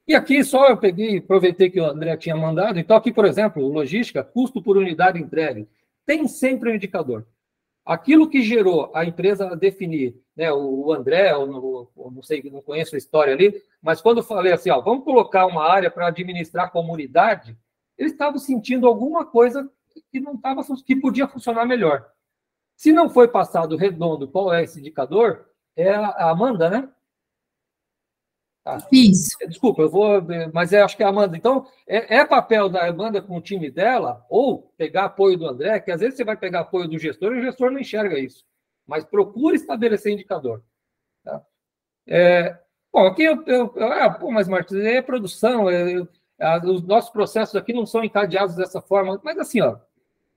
E aqui só eu aproveitei que o André tinha mandado. Então, aqui, por exemplo, logística, custo por unidade entregue. Tem sempre um indicador. Aquilo que gerou a empresa a definir, né, o André, eu não sei, não conheço a história ali, mas quando eu falei assim, ó, vamos colocar uma área para administrar a comunidade, eles estavam sentindo alguma coisa que podia funcionar melhor. Se não foi passado redondo qual é esse indicador, é a Amanda, né? Ah, isso. Desculpa, mas acho que é a Amanda. Então, é papel da Amanda com o time dela, ou pegar apoio do André, que às vezes você vai pegar apoio do gestor e o gestor não enxerga isso. Mas procure estabelecer indicador. Tá? Bom, aqui mas Marcos, é produção, os nossos processos aqui não são encadeados dessa forma, mas assim, ó,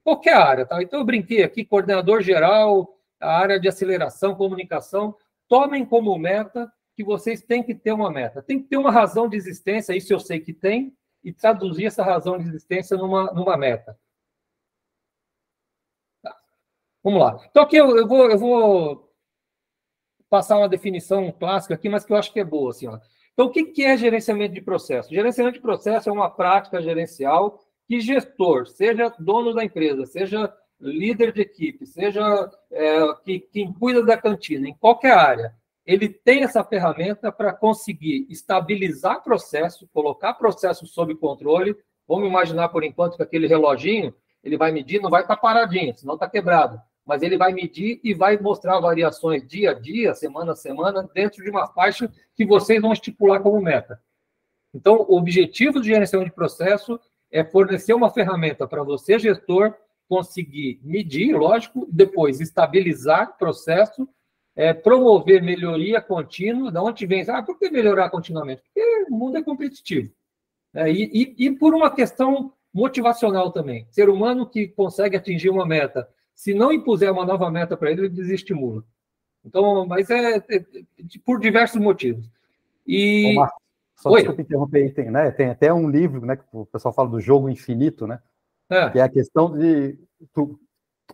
qualquer área, tá? Então eu brinquei aqui, coordenador geral, a área de aceleração, comunicação, tomem como meta que vocês têm que ter uma meta. Tem que ter uma razão de existência, isso eu sei que tem, e traduzir essa razão de existência numa meta. Tá. Vamos lá. Então, aqui eu vou passar uma definição clássica aqui, mas que eu acho que é boa. Assim, ó. Então, o que é gerenciamento de processo? Gerenciamento de processo é uma prática gerencial que gestor, seja dono da empresa, seja líder de equipe, seja quem cuida da cantina, em qualquer área, ele tem essa ferramenta para conseguir estabilizar processo, colocar processo sob controle. Vamos imaginar, por enquanto, que aquele reloginho, ele vai medir, não vai estar paradinho, senão está quebrado. Mas ele vai medir e vai mostrar variações dia a dia, semana a semana, dentro de uma faixa que vocês vão estipular como meta. Então, o objetivo de gerenciamento de processo é fornecer uma ferramenta para você, gestor, conseguir medir, lógico, depois estabilizar o processo, promover melhoria contínua. De onde vem? Por que melhorar continuamente? Porque o mundo é competitivo. E por uma questão motivacional também. Ser humano que consegue atingir uma meta, se não impuser uma nova meta para ele desestimula. Então, mas por diversos motivos. E... Ô, Marcos, só desculpa interromper, tem até um livro, né, que o pessoal fala do jogo infinito, né? Que é a questão de... Tu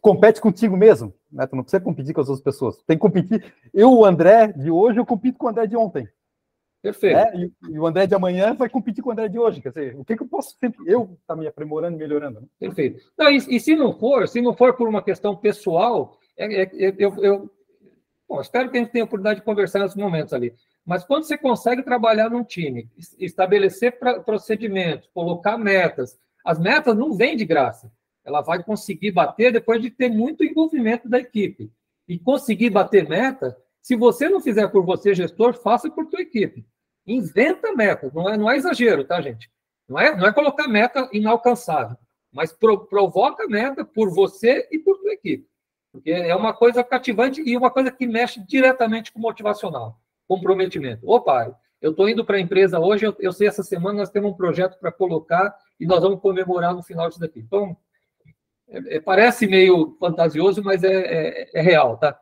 compete contigo mesmo, né? Tu não precisa competir com as outras pessoas. Tu tem que competir. O André de hoje, eu compito com o André de ontem. Perfeito. E o André de amanhã vai competir com o André de hoje. Quer dizer, o que eu posso sempre... Eu estar me aprimorando e melhorando. Né? Perfeito. Não, e se não for por uma questão pessoal, bom, espero que a gente tenha a oportunidade de conversar nesses momentos ali. Mas quando você consegue trabalhar num time, estabelecer procedimentos, colocar metas, as metas não vêm de graça. Ela vai conseguir bater depois de ter muito envolvimento da equipe. E conseguir bater meta, se você não fizer por você, gestor, faça por tua equipe. Inventa meta. Não é exagero, tá, gente? Não é colocar meta inalcançável, mas provoca meta por você e por tua equipe. Porque é uma coisa cativante e uma coisa que mexe diretamente com o motivacional, comprometimento. Opa, eu estou indo para a empresa hoje, eu sei, essa semana nós temos um projeto para colocar e nós vamos comemorar no final disso daqui. Então, parece meio fantasioso, mas é real, tá?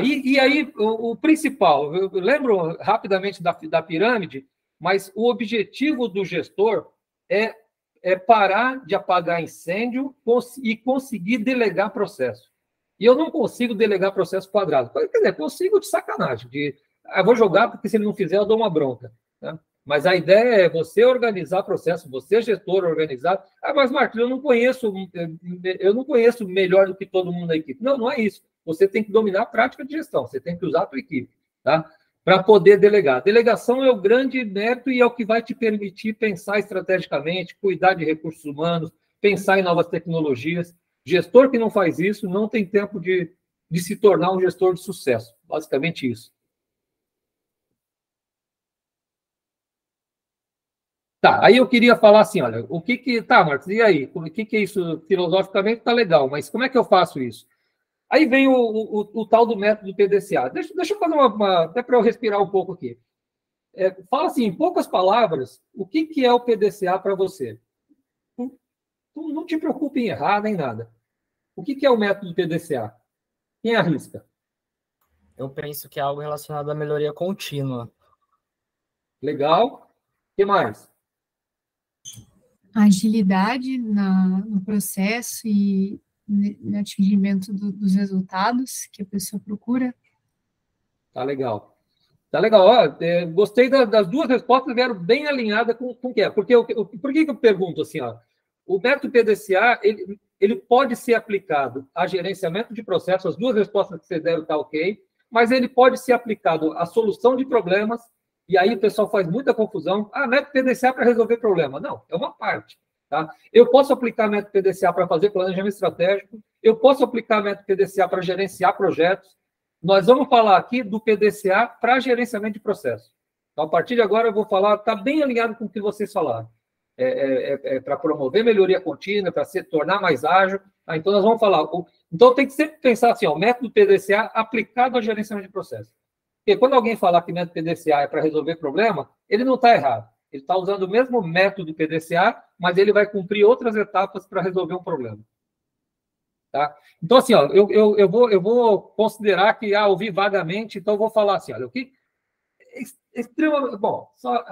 E aí, o principal, eu lembro rapidamente da pirâmide, mas o objetivo do gestor é parar de apagar incêndio e conseguir delegar processo. E eu não consigo delegar processo quadrado. Quer dizer, consigo de sacanagem, eu vou jogar porque se ele não fizer eu dou uma bronca. Né? Mas a ideia é você organizar processo, você gestor organizado. Mas Marcos, eu não conheço melhor do que todo mundo da equipe. Não é isso. Você tem que dominar a prática de gestão, você tem que usar a tua equipe, tá? Para poder delegar. Delegação é o grande mérito e é o que vai te permitir pensar estrategicamente, cuidar de recursos humanos, pensar em novas tecnologias. Gestor que não faz isso não tem tempo de se tornar um gestor de sucesso. Basicamente isso. Tá, aí eu queria falar assim, olha, Tá, Marcos, e aí? O que é isso? Filosoficamente tá legal, mas como é que eu faço isso? Aí vem o tal do método PDCA. Deixa eu fazer até para eu respirar um pouco aqui. Fala assim, em poucas palavras, o que é o PDCA para você? Não te preocupe em errar nem nada. O que é o método PDCA? Quem arrisca? Eu penso que é algo relacionado à melhoria contínua. Legal. O que mais? Agilidade no processo e no atingimento dos resultados que a pessoa procura. Tá legal. Tá legal. Gostei das duas respostas, vieram bem alinhadas com o que é. Por que eu pergunto assim? O método PDCA, ele pode ser aplicado a gerenciamento de processos, as duas respostas que vocês deram tá ok, mas ele pode ser aplicado à solução de problemas, e aí o pessoal faz muita confusão. Método PDCA para resolver problema. Não, é uma parte. Tá? Eu posso aplicar método PDCA para fazer planejamento estratégico, eu posso aplicar método PDCA para gerenciar projetos. Nós vamos falar aqui do PDCA para gerenciamento de processo. Então, a partir de agora, eu vou falar, está bem alinhado com o que vocês falaram. Para promover melhoria contínua, para se tornar mais ágil. Tá? Então, nós vamos falar. Então, tem que sempre pensar assim, o método PDCA aplicado ao gerenciamento de processo. Porque quando alguém falar que método PDCA é para resolver problema, ele não está errado. Ele está usando o mesmo método PDCA, mas ele vai cumprir outras etapas para resolver um problema. Tá? Então, assim, eu vou considerar que ouvi vagamente, então eu vou falar assim, olha, o que extremamente... Bom, só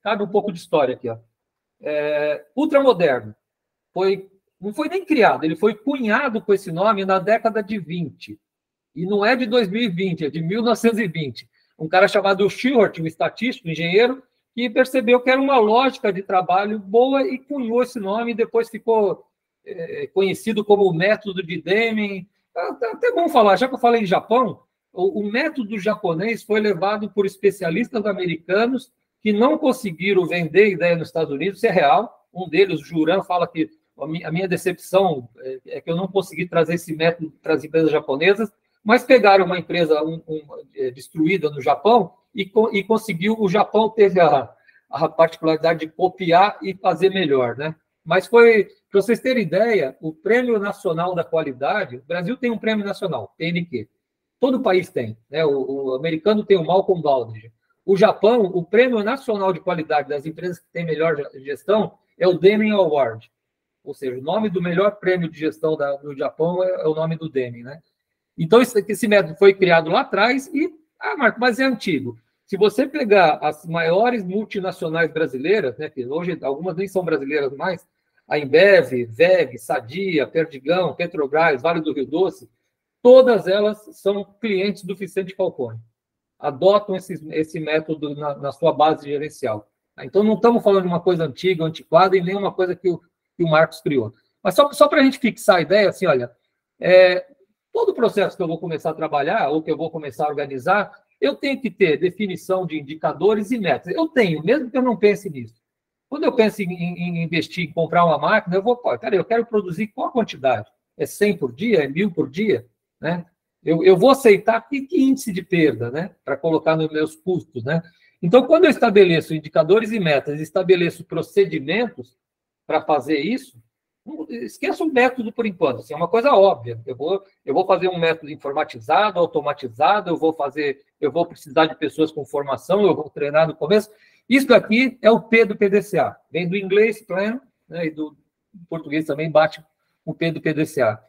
cabe um pouco de história aqui. Ultramoderno. Não foi nem criado, ele foi cunhado com esse nome na década de 20. E não é de 2020, é de 1920. Um cara chamado Shewhart, um estatístico, engenheiro, que percebeu que era uma lógica de trabalho boa e cunhou esse nome e depois ficou conhecido como o método de Deming. Até bom falar, já que eu falei em Japão, o método japonês foi levado por especialistas americanos que não conseguiram vender a ideia nos Estados Unidos, isso é real. Um deles, o Juran, fala que a minha decepção é que eu não consegui trazer esse método para as empresas japonesas, mas pegaram uma empresa destruída no Japão e conseguiu, o Japão teve a particularidade de copiar e fazer melhor, né? Mas foi, para vocês terem ideia, o Prêmio Nacional da Qualidade, o Brasil tem um prêmio nacional, PNQ. Todo país tem, né? O americano tem o Malcolm Baldrige. O Japão, o Prêmio Nacional de Qualidade das empresas que têm melhor gestão é o Deming Award. Ou seja, o nome do melhor prêmio de gestão do Japão é o nome do Deming, né? Então, esse método foi criado lá atrás e, Marco, mas é antigo. Se você pegar as maiores multinacionais brasileiras, né, que hoje algumas nem são brasileiras mais, a Embev, WEG, Sadia, Perdigão, Petrobras, Vale do Rio Doce, todas elas são clientes do Vicente Falcone. Adotam esse método na sua base gerencial. Então, não estamos falando de uma coisa antiga, antiquada, e nem uma coisa que o Marcos criou. Mas só para a gente fixar a ideia, assim, olha, todo o processo que eu vou começar a trabalhar, ou que eu vou começar a organizar, eu tenho que ter definição de indicadores e metas. Eu tenho, mesmo que eu não pense nisso. Quando eu penso em investir, em comprar uma máquina, eu quero produzir qual quantidade? É 100 por dia? É 1.000 por dia? Né? Eu vou aceitar que índice de perda, né? Para colocar nos meus custos, né? Então, quando eu estabeleço indicadores e metas, estabeleço procedimentos para fazer isso, esqueça o método por enquanto, assim, é uma coisa óbvia. Eu vou fazer um método informatizado, automatizado, eu vou precisar de pessoas com formação, eu vou treinar no começo. Isso aqui é o P do PDCA. Vem do inglês, plan, né, e do português também bate o P do PDCA.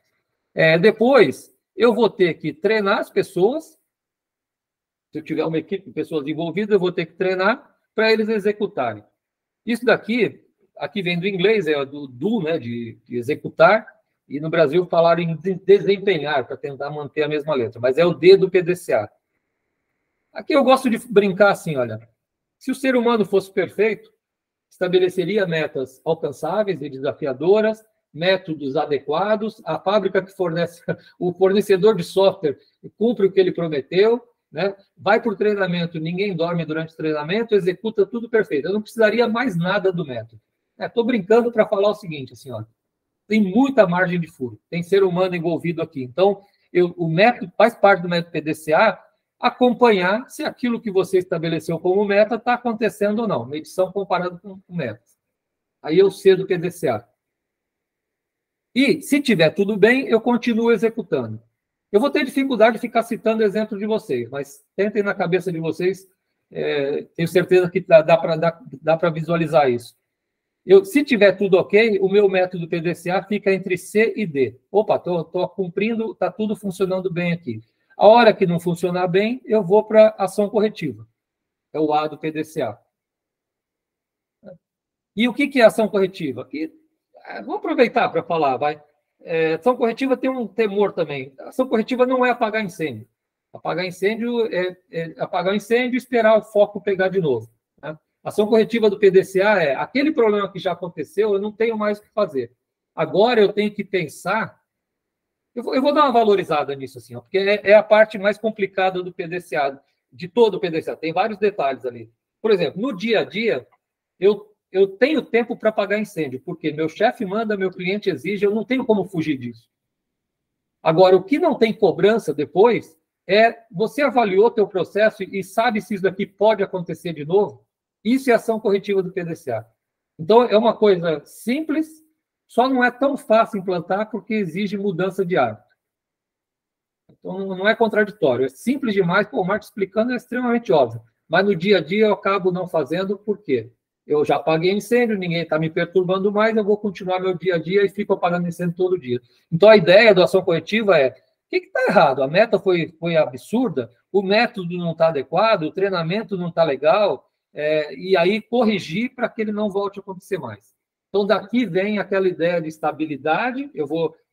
Depois, eu vou ter que treinar as pessoas. Se eu tiver uma equipe de pessoas envolvidas, eu vou ter que treinar para eles executarem. Isso daqui, aqui vem do inglês, é do do, né, de executar, e no Brasil falaram em desempenhar, para tentar manter a mesma letra, mas é o D do PDCA. Aqui eu gosto de brincar assim, olha, se o ser humano fosse perfeito, estabeleceria metas alcançáveis e desafiadoras, métodos adequados, a fábrica que fornece, o fornecedor de software cumpre o que ele prometeu, né? Vai para o treinamento, ninguém dorme durante o treinamento, executa tudo perfeito. Eu não precisaria mais nada do método. Estou brincando para falar o seguinte, assim, ó, tem muita margem de furo, tem ser humano envolvido aqui. Então, o método faz parte do método PDCA, acompanhar se aquilo que você estabeleceu como meta está acontecendo ou não. Medição comparada com metas. Aí eu sei do PDCA. E, se tiver tudo bem, eu continuo executando. Eu vou ter dificuldade de ficar citando exemplo de vocês, mas tentem na cabeça de vocês, tenho certeza que dá para visualizar isso. Se tiver tudo ok, o meu método PDCA fica entre C e D. Opa, estou cumprindo, está tudo funcionando bem aqui. A hora que não funcionar bem, eu vou para ação corretiva. É o A do PDCA. E o que é ação corretiva? Vou aproveitar para falar, vai. Ação corretiva tem um temor também. Ação corretiva não é apagar incêndio. Apagar incêndio é apagar incêndio e esperar o foco pegar de novo. Né? Ação corretiva do PDCA é aquele problema que já aconteceu, eu não tenho mais o que fazer. Agora eu tenho que pensar. Eu vou dar uma valorizada nisso, assim, ó, porque é a parte mais complicada do PDCA, de todo o PDCA. Tem vários detalhes ali. Por exemplo, no dia a dia, eu tenho tempo para apagar incêndio, porque meu chefe manda, meu cliente exige, eu não tenho como fugir disso. Agora, o que não tem cobrança depois você avaliou teu processo e sabe se isso daqui pode acontecer de novo? Isso é ação corretiva do PDCA. Então, é uma coisa simples, só não é tão fácil implantar porque exige mudança de hábito. Então, não é contraditório, é simples demais. O Marcos explicando é extremamente óbvio, mas no dia a dia eu acabo não fazendo, por quê? Eu já apaguei incêndio, ninguém está me perturbando mais, eu vou continuar meu dia a dia e fico apagando incêndio todo dia. Então, a ideia da ação corretiva é, o que está errado? A meta foi absurda, o método não está adequado, o treinamento não está legal, e aí corrigir para que ele não volte a acontecer mais. Então, daqui vem aquela ideia de estabilidade,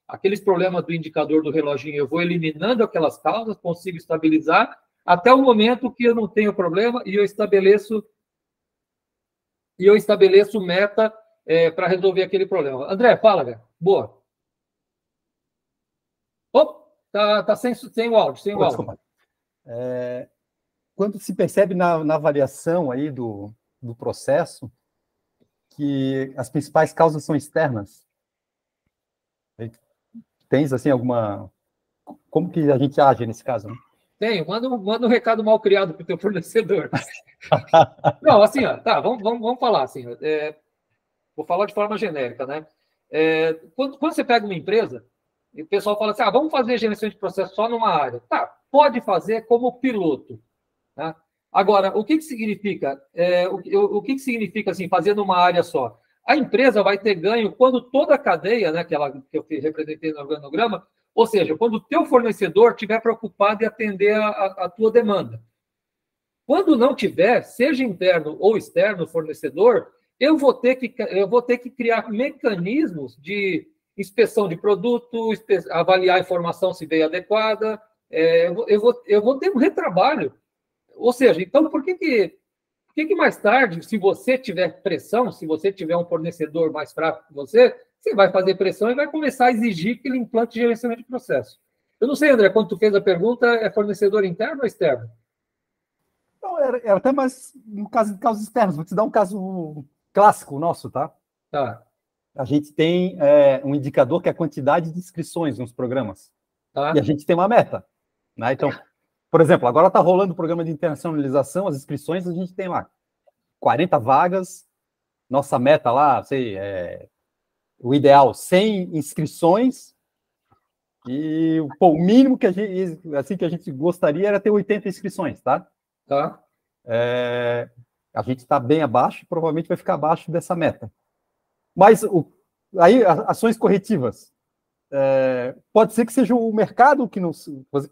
aqueles problemas do indicador do reloginho, eu vou eliminando aquelas causas, consigo estabilizar, até o momento que eu não tenho problema e eu estabeleço meta para resolver aquele problema. André, fala, cara. Boa. Opa, tá sem o áudio, sem o áudio. Quando se percebe na avaliação aí do processo que as principais causas são externas, tens, assim, alguma... Como que a gente age nesse caso, né? Tenho, manda um recado mal criado para o teu fornecedor. Não, assim, ó, tá, vamos falar assim, vou falar de forma genérica, né? Quando você pega uma empresa, e o pessoal fala assim, vamos fazer gerenciamento de processo só numa área. Tá, pode fazer como piloto. Tá? Agora, o que significa? O que significa, assim, fazer numa área só? A empresa vai ter ganho quando toda a cadeia, né, que eu representei no organograma, ou seja, quando o teu fornecedor estiver preocupado em atender a tua demanda. Quando não tiver, seja interno ou externo fornecedor, eu vou ter que criar mecanismos de inspeção de produto, avaliar a informação se veio adequada, eu vou ter um retrabalho. Ou seja, então, por que mais tarde, se você tiver pressão, se você tiver um fornecedor mais fraco que você vai fazer pressão e vai começar a exigir que ele implante gerenciamento de processo. Eu não sei, André, quando tu fez a pergunta, é fornecedor interno ou externo? Não, era até mais no caso de casos externos. Vou te dar um caso clássico nosso, tá? Tá. A gente tem um indicador que é a quantidade de inscrições nos programas. Tá. E a gente tem uma meta. Né? Então, por exemplo, agora está rolando o programa de internacionalização, as inscrições, a gente tem lá 40 vagas, nossa meta lá, o ideal, 100 inscrições, e o mínimo que a gente gostaria era ter 80 inscrições, tá? Tá. A gente está bem abaixo, provavelmente vai ficar abaixo dessa meta. Mas aí, ações corretivas. Pode ser que seja o mercado que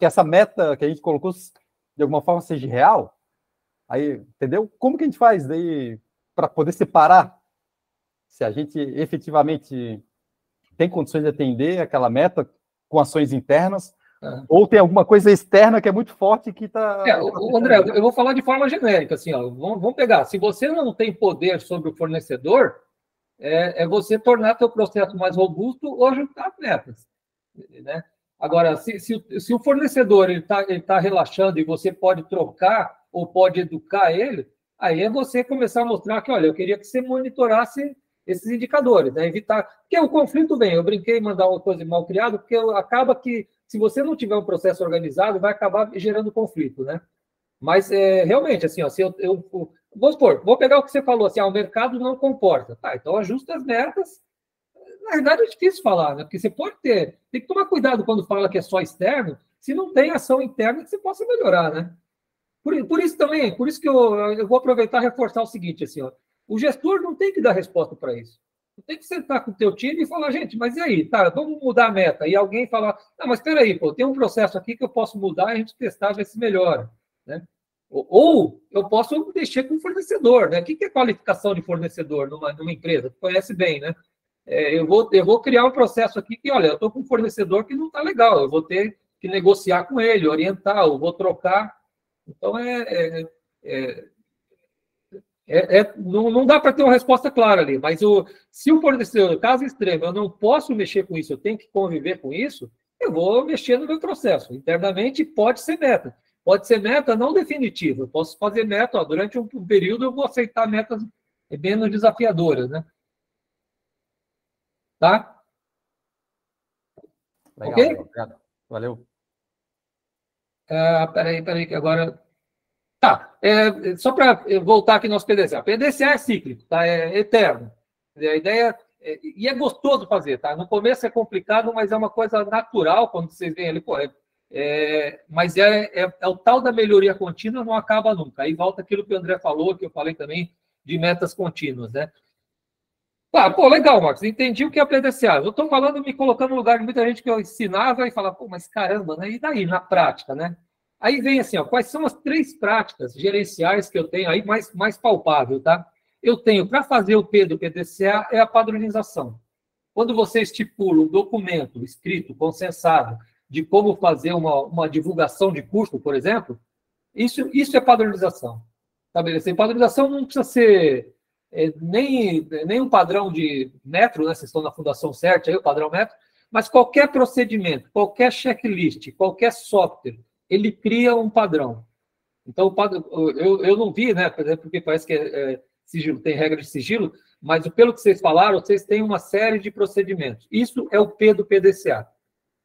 essa meta que a gente colocou de alguma forma seja real. Aí, entendeu? Como que a gente faz daí para poder separar se a gente efetivamente tem condições de atender aquela meta com ações internas, ou tem alguma coisa externa que é muito forte que está... André, eu vou falar de forma genérica, assim, ó, vamos pegar, se você não tem poder sobre o fornecedor, você tornar seu processo mais robusto ou ajustar as metas, né? Agora, se o fornecedor ele tá relaxando e você pode trocar ou pode educar ele, aí é você começar a mostrar que, olha, eu queria que você monitorasse esses indicadores, né? Evitar... Porque o conflito vem, eu brinquei em mandar uma coisa mal criada, porque acaba que, se você não tiver um processo organizado, vai acabar gerando conflito, né? Mas, realmente, assim, ó, se vamos supor, vou pegar o que você falou, assim, o mercado não comporta. Tá, então ajusta as metas. Na verdade, é difícil falar, né? Porque você pode tem que tomar cuidado quando fala que é só externo, se não tem ação interna que você possa melhorar, né? Por isso também, por isso que eu vou aproveitar e reforçar o seguinte, assim, ó, o gestor não tem que dar resposta para isso. Você tem que sentar com o teu time e falar, gente, mas e aí, tá, vamos mudar a meta. E alguém falar, não, mas espera aí, tem um processo aqui que eu posso mudar e a gente testar, ver se melhora, né? Ou eu posso mexer com o fornecedor, né? O que é qualificação de fornecedor numa empresa? Tu conhece bem, né? Eu vou criar um processo aqui que, olha, eu estou com um fornecedor que não está legal, eu vou ter que negociar com ele, orientar, eu vou trocar. Então, não dá para ter uma resposta clara ali, mas se o fornecedor, caso extremo, eu não posso mexer com isso, eu tenho que conviver com isso, eu vou mexer no meu processo. Internamente, pode ser meta. Pode ser meta não definitiva. Eu posso fazer meta, durante um período eu vou aceitar metas menos desafiadoras, né? Tá? Legal, ok? Obrigado. Valeu. Peraí, que agora... Tá, só para voltar aqui no nosso PDCA. PDCA é cíclico, tá? É eterno. A ideia... e é gostoso fazer, tá? No começo é complicado, mas é uma coisa natural quando vocês veem ali, pô, mas o tal da melhoria contínua, não acaba nunca. Aí volta aquilo que o André falou, que eu falei também, de metas contínuas, né? Legal, Marcos, entendi o que é a PDCA. Eu estou falando, me colocando no lugar de muita gente que eu ensinava e falava, mas caramba, né? E daí, na prática, né? Aí vem assim, ó, quais são as 3 práticas gerenciais que eu tenho aí mais palpável, tá? Eu tenho, para fazer o P do PDCA, é a padronização. Quando você estipula um documento escrito, consensado, de como fazer uma divulgação de curso, por exemplo, isso é padronização. Estabelecer padronização não precisa ser nem um padrão de metro, né? Vocês estão na Fundação CERT, aí o padrão metro, mas qualquer procedimento, qualquer checklist, qualquer software, ele cria um padrão. Então, eu não vi, né? Por exemplo, porque parece que sigilo, tem regra de sigilo, mas pelo que vocês falaram, vocês têm uma série de procedimentos. Isso é o P do PDCA.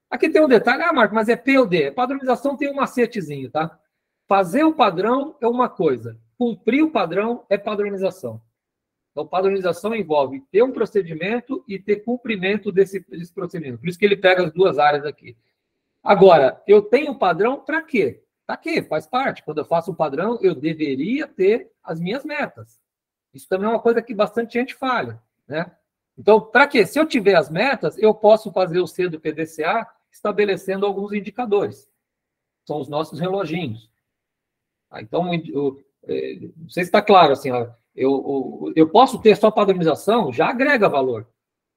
Aqui tem um detalhe, Marco, mas é P ou D? Padronização tem um macetezinho, tá? Fazer o padrão é uma coisa, cumprir o padrão é padronização. Então, padronização envolve ter um procedimento e ter cumprimento desse procedimento. Por isso que ele pega as duas áreas aqui. Agora, eu tenho padrão para quê? Está aqui, faz parte. Quando eu faço um padrão, eu deveria ter as minhas metas. Isso também é uma coisa que bastante gente falha, né? Então, para quê? Se eu tiver as metas, eu posso fazer o C do PDCA estabelecendo alguns indicadores. São os nossos reloginhos. Então, não sei se está claro, assim, ó, eu posso ter só padronização, já agrega valor.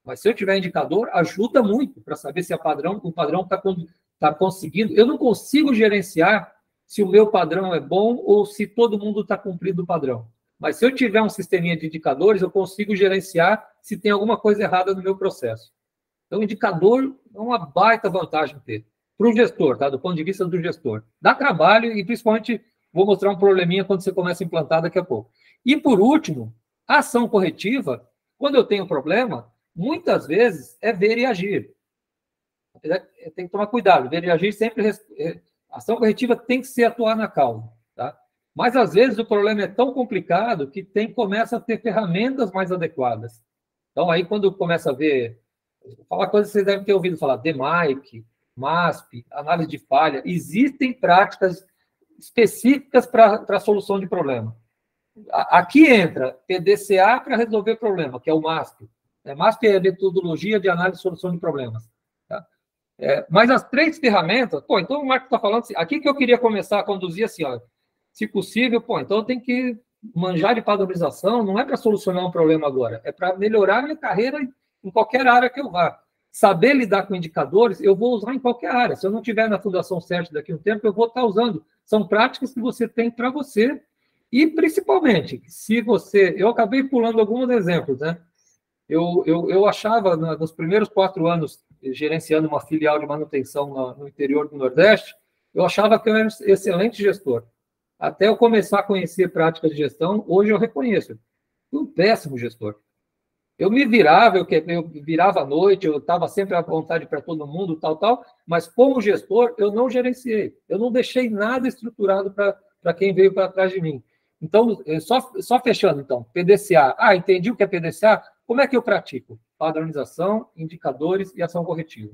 Mas se eu tiver indicador, ajuda muito para saber se o padrão está conseguindo. Eu não consigo gerenciar se o meu padrão é bom ou se todo mundo está cumprindo o padrão. Mas se eu tiver um sisteminha de indicadores, eu consigo gerenciar se tem alguma coisa errada no meu processo. Então, o indicador é uma baita vantagem ter. Para o gestor, tá? Do ponto de vista do gestor. Dá trabalho e, principalmente, vou mostrar um probleminha quando você começa a implantar daqui a pouco. E, por último, a ação corretiva, quando eu tenho problema, muitas vezes é ver e agir. Tem que tomar cuidado. Ver e agir sempre... A ação corretiva tem que ser atuar na causa, tá? Mas, às vezes, o problema é tão complicado que começa a ter ferramentas mais adequadas. Então, aí, quando começa a ver... Vou falar coisas que vocês devem ter ouvido falar. DMAIC, MASP, análise de falha. Existem práticas específicas para a solução de problema. Aqui entra PDCA para resolver problema, que é o MASP. MASP é a metodologia de análise e solução de problemas. Tá? Mas as três ferramentas... então o Marco está falando assim, aqui que eu queria começar a conduzir assim, ó, se possível, então eu tenho que manjar de padronização, não é para solucionar um problema agora, é para melhorar minha carreira em qualquer área que eu vá. Saber lidar com indicadores, eu vou usar em qualquer área. Se eu não tiver na Fundação CERT daqui a um tempo, eu vou estar usando. São práticas que você tem para você. E, principalmente, se você... Eu acabei pulando alguns exemplos, né? Eu achava, nos primeiros 4 anos, gerenciando uma filial de manutenção no interior do Nordeste, eu achava que eu era um excelente gestor. Até eu começar a conhecer práticas de gestão, hoje eu reconheço. Fui um péssimo gestor. Eu me virava, eu virava à noite, eu estava sempre à vontade para todo mundo, tal, mas como gestor, eu não gerenciei. Eu não deixei nada estruturado para quem veio para trás de mim. Então, só fechando, então, PDCA. Entendi o que é PDCA? Como é que eu pratico? Padronização, indicadores e ação corretiva.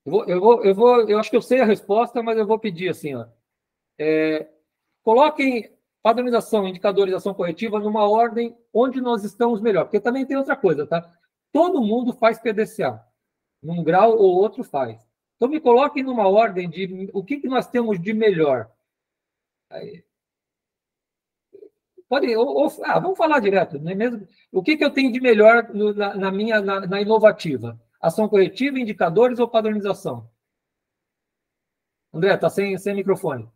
Eu acho que eu sei a resposta, mas eu vou pedir assim, ó. Coloquem padronização, indicadores e ação corretiva numa ordem onde nós estamos melhor. Porque também tem outra coisa, tá? Todo mundo faz PDCA. Num grau ou outro faz. Então, me coloquem numa ordem de o que nós temos de melhor. Aí, vamos falar direto, não é mesmo? O que eu tenho de melhor na inovativa? Ação corretiva, indicadores ou padronização? André, está sem microfone. Vou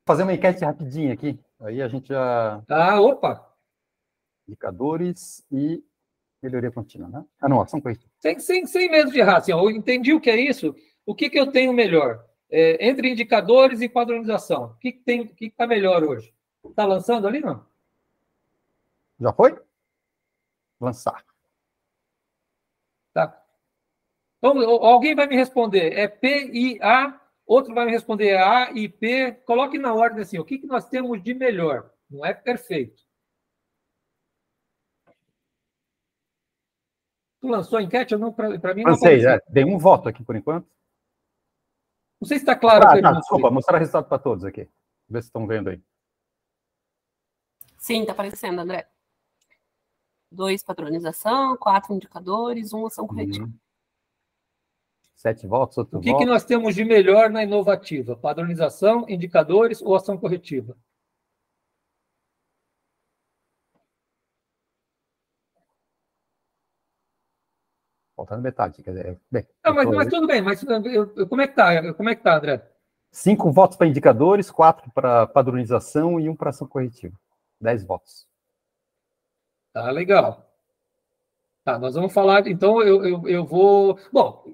fazer uma enquete rapidinha aqui. Aí a gente já... Opa! Indicadores e melhoria contínua, né? Não, ação corretiva. Sem medo de errar. Assim, eu entendi o que é isso. O que eu tenho melhor? Entre indicadores e padronização. O que está melhor hoje? Está lançando ali, não? Já foi? Lançar. Tá. Então, alguém vai me responder. É P e A, outro vai me responder A e P. Coloque na ordem assim, o que nós temos de melhor? Não é perfeito. Tu lançou a enquete ou não? Para mim não lancei, dei um voto aqui por enquanto. Não sei se está claro. Desculpa, mostrar o resultado para todos aqui. Ver se estão vendo aí. Sim, está aparecendo, André. 2 padronização, 4 indicadores, 1 ação corretiva. 7 votos, outro voto. O que nós temos de melhor na inovativa? Padronização, indicadores ou ação corretiva? Faltando metade, quer dizer... Bem, mas tudo bem, mas como é que tá? Como é que tá, André? 5 votos para indicadores, 4 para padronização e 1 para ação corretiva. 10 votos. Tá, legal. Tá, nós vamos falar, então eu vou... Bom,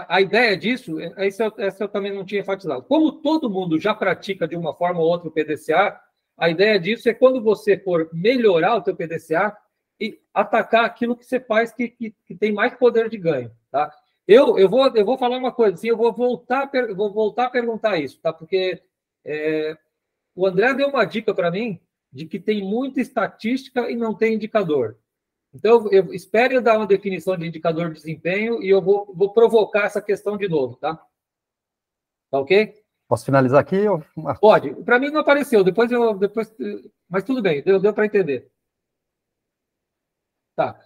a ideia disso, essa eu também não tinha enfatizado. Como todo mundo já pratica de uma forma ou outra o PDCA, a ideia disso é quando você for melhorar o teu PDCA e atacar aquilo que você faz que tem mais poder de ganho, tá? Eu vou falar uma coisa, assim, eu vou voltar a perguntar isso, tá? Porque o André deu uma dica para mim de que tem muita estatística e não tem indicador. Então, espere eu dar uma definição de indicador de desempenho e eu vou provocar essa questão de novo, tá? Tá ok? Posso finalizar aqui? Pode. Para mim não apareceu, mas tudo bem, deu para entender. Tá.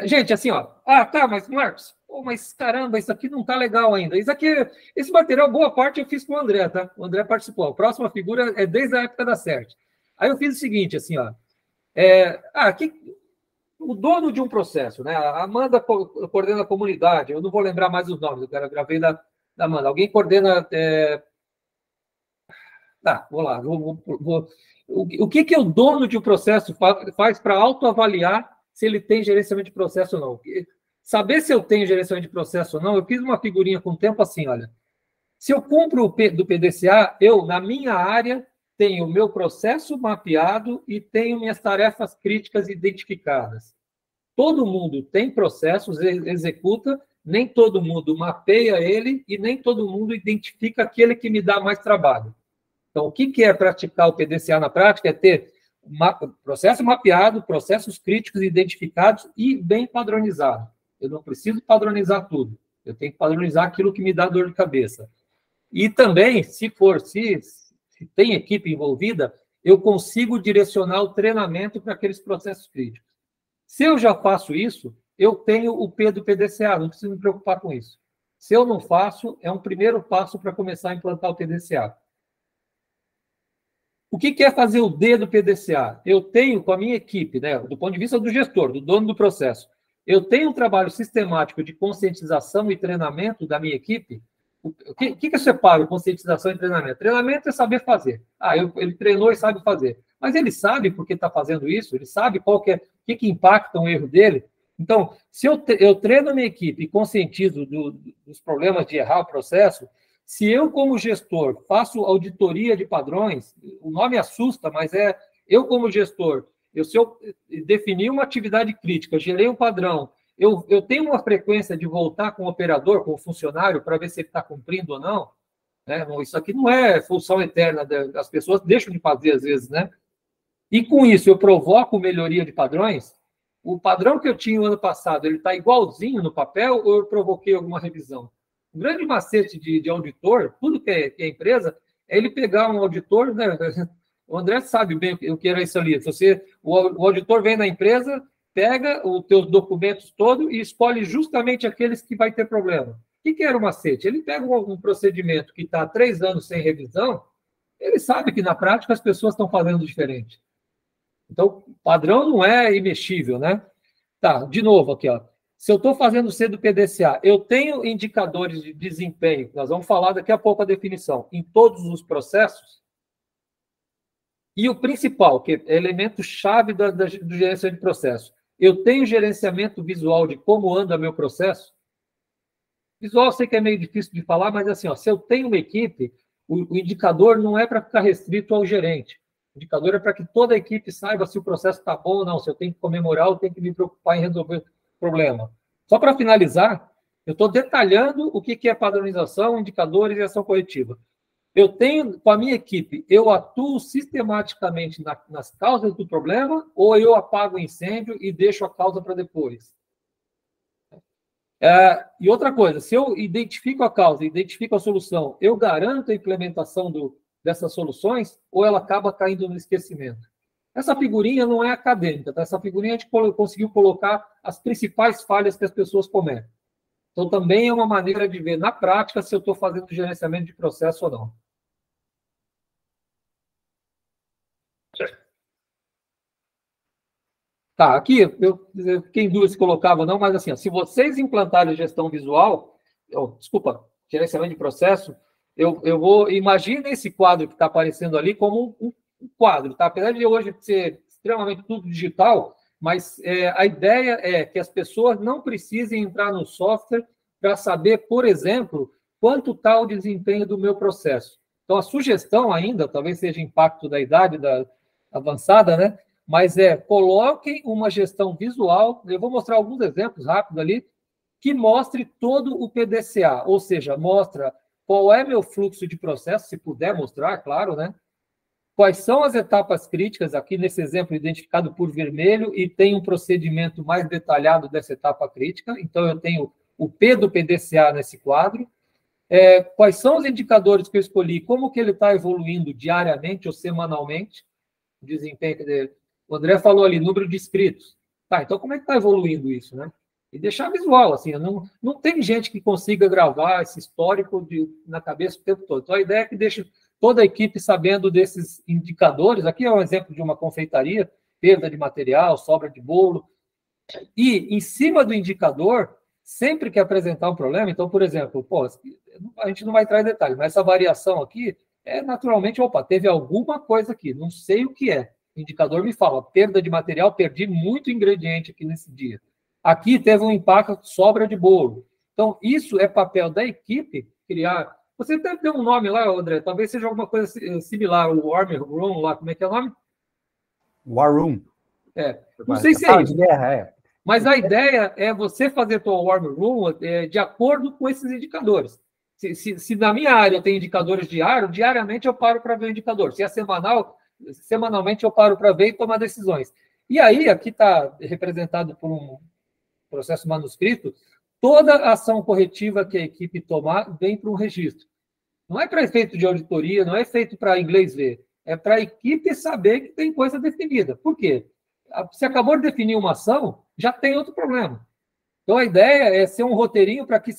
Gente, assim, ó. Ah, tá, mas Marcos, mas caramba, isso aqui não tá legal ainda. Esse material, boa parte eu fiz com o André, tá? O André participou. A próxima figura é desde a época da CERT. Aí eu fiz o seguinte, assim, ó. O dono de um processo, né? A Amanda coordena a comunidade, eu não vou lembrar mais os nomes, eu gravei da Amanda. Alguém coordena. Vou lá. O que o dono de um processo faz para autoavaliar se ele tem gerenciamento de processo ou não? Saber se eu tenho gerenciamento de processo ou não, eu fiz uma figurinha com o tempo assim, olha. Se eu cumpro do PDCA, eu, na minha área, tenho o meu processo mapeado e tenho minhas tarefas críticas identificadas. Todo mundo tem processos, executa, nem todo mundo mapeia ele e nem todo mundo identifica aquele que me dá mais trabalho. Então, o que é praticar o PDCA na prática? É ter processo mapeado, processos críticos identificados e bem padronizado. Eu não preciso padronizar tudo. Eu tenho que padronizar aquilo que me dá dor de cabeça. E também, se tem equipe envolvida, eu consigo direcionar o treinamento para aqueles processos críticos. Se eu já faço isso, eu tenho o P do PDCA, não preciso me preocupar com isso. Se eu não faço, é um primeiro passo para começar a implantar o PDCA. O que é fazer o D do PDCA? Eu tenho com a minha equipe, né, do ponto de vista do gestor, do dono do processo, eu tenho um trabalho sistemático de conscientização e treinamento da minha equipe. O que eu separo conscientização e treinamento? Treinamento é saber fazer. Ele treinou e sabe fazer. Mas ele sabe por que está fazendo isso, ele sabe o que impacta um erro dele. Então, se eu treino a minha equipe e conscientizo dos problemas de errar o processo, se eu, como gestor, faço auditoria de padrões, o nome assusta, mas eu, como gestor, se eu definir uma atividade crítica, gerei um padrão, eu tenho uma frequência de voltar com o operador, com o funcionário, para ver se ele está cumprindo ou não, né? Isso aqui não é função eterna, as pessoas deixam de fazer às vezes, né? E com isso eu provoco melhoria de padrões. O padrão que eu tinha no ano passado, ele está igualzinho no papel ou eu provoquei alguma revisão? O grande macete de auditor, tudo que é empresa, é ele pegar um auditor, né? O André sabe bem o que era isso ali. O auditor vem na empresa, pega os teus documentos todos e escolhe justamente aqueles que vai ter problema. O que era o macete? Ele pega um procedimento que está há 3 anos sem revisão, ele sabe que na prática as pessoas estão fazendo diferente. Então, o padrão não é imexível, né? Tá, de novo aqui, ó. Se eu estou fazendo C do PDCA, eu tenho indicadores de desempenho, nós vamos falar daqui a pouco a definição, em todos os processos. E o principal, que é elemento-chave do gerenciamento de processo, eu tenho gerenciamento visual de como anda meu processo. Visual eu sei que é meio difícil de falar, mas assim, ó, se eu tenho uma equipe, o indicador não é para ficar restrito ao gerente. O indicador é para que toda a equipe saiba se o processo está bom ou não, se eu tenho que comemorar ou tenho que me preocupar em resolver o problema. Só para finalizar, eu estou detalhando o que é padronização, indicadores e ação corretiva. Eu tenho, com a minha equipe, eu atuo sistematicamente nas causas do problema ou eu apago o incêndio e deixo a causa para depois? E outra coisa, se eu identifico a causa, identifico a solução, eu garanto a implementação dessas soluções ou ela acaba caindo no esquecimento? Essa figurinha não é acadêmica, tá? Essa figurinha a gente conseguiu colocar as principais falhas que as pessoas cometem. Então, também é uma maneira de ver na prática se eu estou fazendo gerenciamento de processo ou não. Tá, aqui, eu fiquei em dúvida se colocava ou não, mas assim, ó, se vocês implantarem gestão visual, gerenciamento de processo, eu vou, imagine esse quadro que está aparecendo ali como quadro, tá? Apesar de hoje ser extremamente tudo digital, mas a ideia é que as pessoas não precisem entrar no software para saber, por exemplo, quanto está o desempenho do meu processo. Então, a sugestão ainda, talvez seja impacto da idade avançada, né? Mas coloquem uma gestão visual, eu vou mostrar alguns exemplos rápidos ali, que mostre todo o PDCA, ou seja, mostra qual é meu fluxo de processo, se puder mostrar, claro, né? Quais são as etapas críticas, aqui nesse exemplo identificado por vermelho, e tem um procedimento mais detalhado dessa etapa crítica, então eu tenho o P do PDCA nesse quadro. Quais são os indicadores que eu escolhi, como que ele está evoluindo diariamente ou semanalmente, o desempenho dele. O André falou ali, número de inscritos. Tá, então como é que está evoluindo isso, né? E deixar visual, assim, não tem gente que consiga gravar esse histórico na cabeça o tempo todo. Então a ideia é que deixe toda a equipe sabendo desses indicadores. Aqui é um exemplo de uma confeitaria, perda de material, sobra de bolo. E, em cima do indicador, sempre que apresentar um problema, então, por exemplo, a gente não vai entrar em detalhes, mas essa variação aqui naturalmente, teve alguma coisa aqui, não sei o que é. O indicador me fala, perda de material, perdi muito ingrediente aqui nesse dia. Aqui teve um impacto, sobra de bolo. Então, isso é papel da equipe criar. Você deve ter um nome lá, André, talvez seja alguma coisa similar, o War Room lá, como é que é o nome? War Room. Não sei se é isso. Mas a ideia é você fazer a tua War Room de acordo com esses indicadores. Se na minha área eu tenho indicadores diários, diariamente eu paro para ver o indicador. Se é semanal, semanalmente eu paro para ver e tomar decisões. E aí, aqui está representado por um processo manuscrito, toda ação corretiva que a equipe tomar vem para um registro. Não é para efeito de auditoria, não é feito para inglês ver. É para a equipe saber que tem coisa definida. Por quê? Se acabou de definir uma ação, já tem outro problema. Então, a ideia é ser um roteirinho para que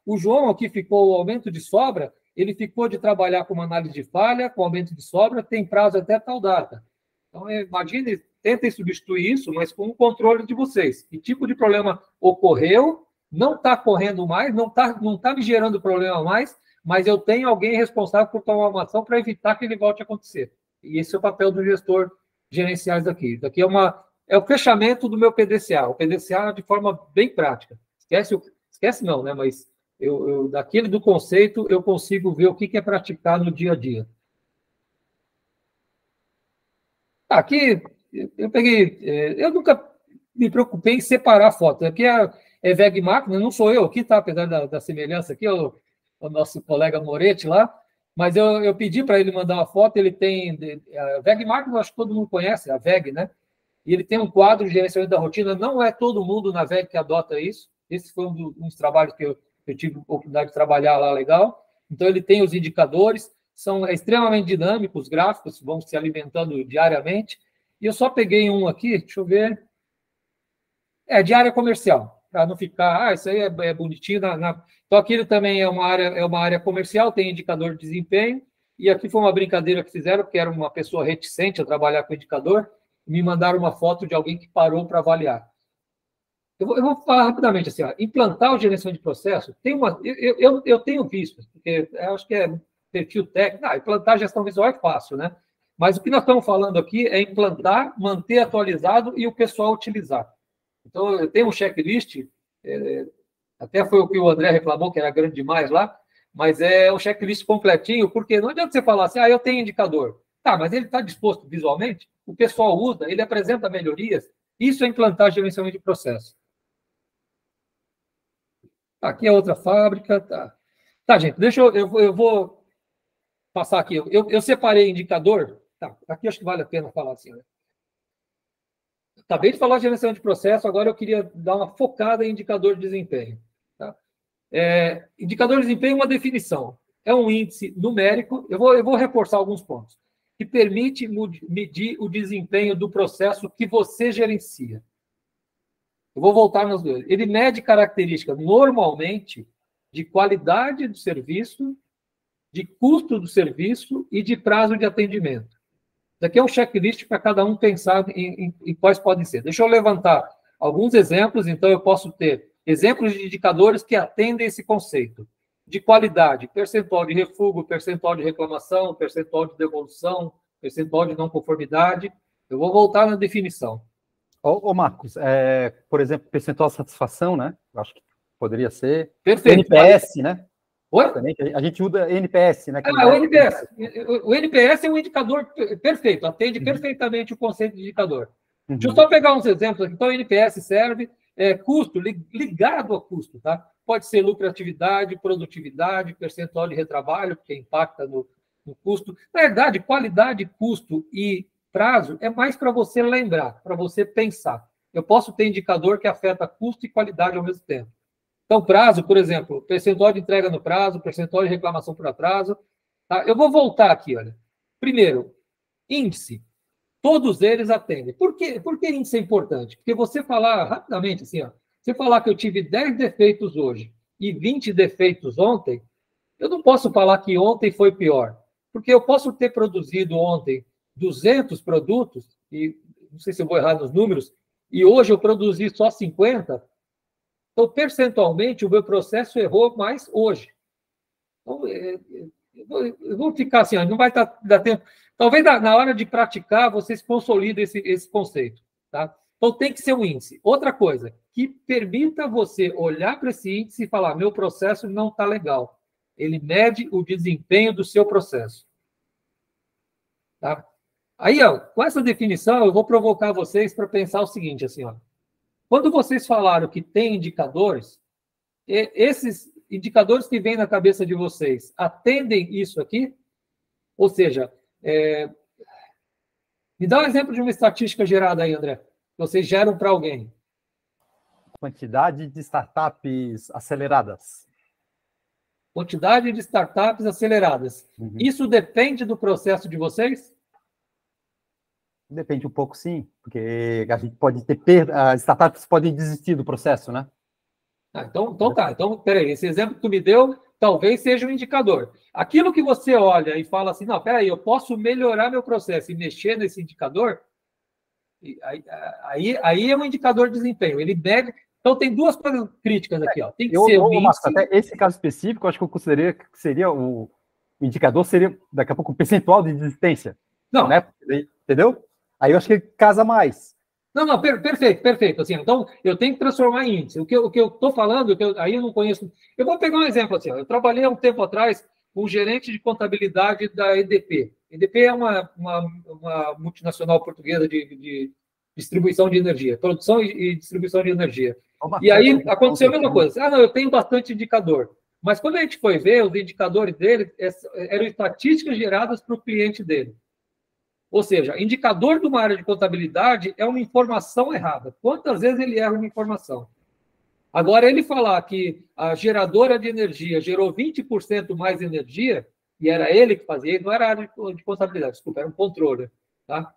o João aqui ficou o aumento de sobra, ele ficou de trabalhar com uma análise de falha, com aumento de sobra, tem prazo até tal data. Então, imagine, tentem substituir isso, mas com o controle de vocês. Que tipo de problema ocorreu, não está correndo mais, não tá me gerando problema mais, mas eu tenho alguém responsável por tomar uma ação para evitar que ele volte a acontecer. E esse é o papel do gestor gerenciais aqui. Isso aqui é o fechamento do meu PDCA. O PDCA de forma bem prática. Esquece não, né? Mas daquele do conceito, eu consigo ver o que é praticar no dia a dia. Aqui, eu peguei... eu nunca me preocupei em separar a foto. Aqui é VEG Máquina, não sou eu aqui, tá? Apesar da semelhança aqui, o nosso colega Moretti lá, mas eu pedi para ele mandar uma foto, ele tem... A VEG Máquina, acho que todo mundo conhece, a VEG, né? E ele tem um quadro de gerenciamento da rotina, não é todo mundo na VEG que adota isso. Esse foi um dos trabalhos que eu tive a oportunidade de trabalhar lá legal. Então, ele tem os indicadores, são extremamente dinâmicos, os gráficos vão se alimentando diariamente. E eu só peguei um aqui, deixa eu ver. De área comercial, para não ficar, isso aí é bonitinho. Então, aqui ele também é uma área comercial, tem indicador de desempenho. E aqui foi uma brincadeira que fizeram, porque era uma pessoa reticente a trabalhar com indicador, e me mandaram uma foto de alguém que parou para avaliar. Eu vou falar rapidamente assim, implantar o gerenciamento de processo, eu tenho visto, porque eu acho que é perfil técnico, implantar a gestão visual é fácil, né? Mas o que nós estamos falando aqui é implantar, manter atualizado e o pessoal utilizar. Então, eu tenho um checklist, até foi o que o André reclamou, que era grande demais lá, mas é um checklist completinho, porque não adianta você falar assim, eu tenho indicador. Tá, mas ele está disposto visualmente? O pessoal usa, ele apresenta melhorias? Isso é implantar gerenciamento de processo. Aqui é outra fábrica. Tá, gente, eu vou passar aqui. Eu separei indicador. Tá, aqui acho que vale a pena falar assim, né? Acabei de falar de gerenciamento de processo, agora eu queria dar uma focada em indicador de desempenho. Tá? Indicador de desempenho é uma definição. É um índice numérico. Eu vou reforçar alguns pontos. Que permite medir o desempenho do processo que você gerencia. Eu vou voltar nos dois. Ele mede características, normalmente, de qualidade do serviço, de custo do serviço e de prazo de atendimento. Isso aqui é um checklist para cada um pensar em quais podem ser. Deixa eu levantar alguns exemplos, então eu posso ter exemplos de indicadores que atendem esse conceito. De qualidade, percentual de refúgio, percentual de reclamação, percentual de devolução, percentual de não conformidade. Eu vou voltar na definição. Ô Marcos, por exemplo, percentual de satisfação, né? Eu acho que poderia ser. Perfeito. NPS, né? Oi? Também, a gente usa NPS, né? O NPS. O NPS é um indicador perfeito, atende perfeitamente o conceito de indicador. Deixa eu só pegar uns exemplos aqui. Então, o NPS serve custo, ligado ao custo, tá? Pode ser lucratividade, produtividade, percentual de retrabalho, que impacta no custo. Na verdade, qualidade, custo e prazo é mais para você lembrar, para você pensar. Eu posso ter indicador que afeta custo e qualidade ao mesmo tempo. Então, prazo, por exemplo, percentual de entrega no prazo, percentual de reclamação por atraso. Tá? Eu vou voltar aqui, olha. Primeiro, índice. Todos eles atendem. Por que índice é importante? Porque você falar rapidamente assim, ó, você falar que eu tive 10 defeitos hoje e 20 defeitos ontem, eu não posso falar que ontem foi pior. Porque eu posso ter produzido ontem 200 produtos, e não sei se eu vou errar nos números, e hoje eu produzi só 50. Então, percentualmente, o meu processo errou mais hoje. Então, eu vou ficar assim, não vai dar tempo. Talvez na hora de praticar, vocês consolidem esse conceito. Tá? Então, tem que ser um índice. Outra coisa, que permita você olhar para esse índice e falar, meu processo não está legal. Ele mede o desempenho do seu processo. Tá? Aí, ó, com essa definição, eu vou provocar vocês para pensar o seguinte, assim, ó. Quando vocês falaram que tem indicadores, esses indicadores que vêm na cabeça de vocês atendem isso aqui? Ou seja, me dá um exemplo de uma estatística gerada aí, André. Que vocês geram para alguém. Quantidade de startups aceleradas. Quantidade de startups aceleradas. Uhum. Isso depende do processo de vocês? Depende um pouco, sim, porque a gente pode ter perda, as startups podem desistir do processo, né? Então, tá. Então, peraí, esse exemplo que tu me deu talvez seja um indicador. Aquilo que você olha e fala assim, não, peraí, eu posso melhorar meu processo e mexer nesse indicador, aí é um indicador de desempenho. Ele deve... Então, tem duas coisas críticas aqui, ó. Tem que ser um índice... Até esse caso específico, eu acho que eu consideraria que seria o indicador, seria, daqui a pouco, o percentual de desistência. Não. Né? Entendeu? Aí eu acho que casa mais. Não, perfeito. Assim, então, eu tenho que transformar em índice. O que eu estou falando, aí eu não conheço... Eu vou pegar um exemplo assim. Eu trabalhei há um tempo atrás com um gerente de contabilidade da EDP. EDP é uma multinacional portuguesa de distribuição de energia, produção e distribuição de energia. E aí aconteceu a mesma coisa. Não, eu tenho bastante indicador. Mas quando a gente foi ver, os indicadores dele eram estatísticas geradas para o cliente dele. Ou seja, indicador de uma área de contabilidade é uma informação errada. Quantas vezes ele erra uma informação? Agora, ele falar que a geradora de energia gerou 20% mais energia, e era ele que fazia, não era a área de contabilidade, desculpa, era um controle. Tá?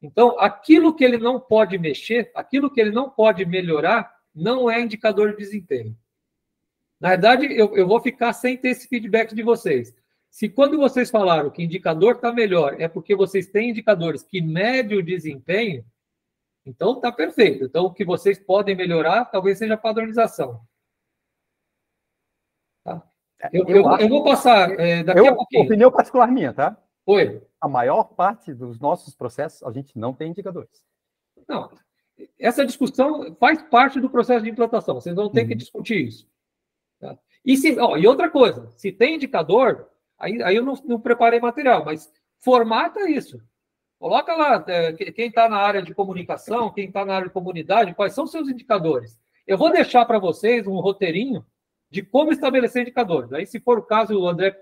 Então, aquilo que ele não pode mexer, aquilo que ele não pode melhorar, não é indicador de desempenho. Na verdade, eu vou ficar sem ter esse feedback de vocês. Se quando vocês falaram que indicador está melhor, é porque vocês têm indicadores que medem o desempenho, então está perfeito. Então, o que vocês podem melhorar, talvez seja a padronização. Tá? Eu vou passar daqui a pouquinho. Opinião particular minha, tá? Oi. A maior parte dos nossos processos, a gente não tem indicadores. Não. Essa discussão faz parte do processo de implantação. Vocês vão ter que discutir isso. Tá? E outra coisa, se tem indicador... Aí eu não preparei material, mas formata isso. Coloca lá quem está na área de comunicação, quem está na área de comunidade, quais são os seus indicadores. Eu vou deixar para vocês um roteirinho de como estabelecer indicadores. Aí, se for o caso, o André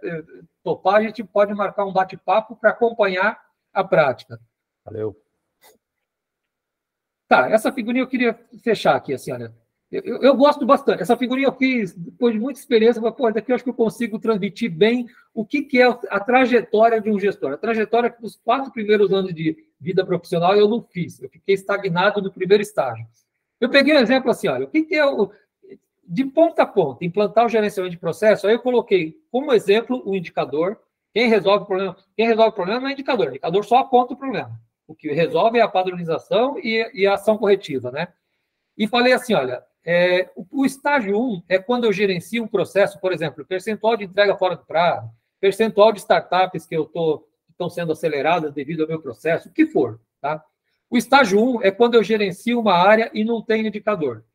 topar, a gente pode marcar um bate-papo para acompanhar a prática. Valeu. Tá, essa figurinha eu queria fechar aqui, assim, olha. Eu gosto bastante. Essa figurinha eu fiz depois de muita experiência, mas, daqui eu acho que eu consigo transmitir bem o que é a trajetória de um gestor. A trajetória que nos 4 primeiros anos de vida profissional eu não fiz. Eu fiquei estagnado no primeiro estágio. Eu peguei um exemplo assim, olha, o que é de ponta a ponta, implantar o gerenciamento de processo, aí eu coloquei como exemplo o indicador. Quem resolve o problema não é indicador. O indicador só aponta o problema. O que resolve é a padronização e a ação corretiva, né? E falei assim, olha, o estágio 1 é quando eu gerencio um processo, por exemplo, percentual de entrega fora do prazo, percentual de startups que estão estão sendo aceleradas devido ao meu processo, o que for. Tá? O estágio 1 é quando eu gerencio uma área e não tem indicador.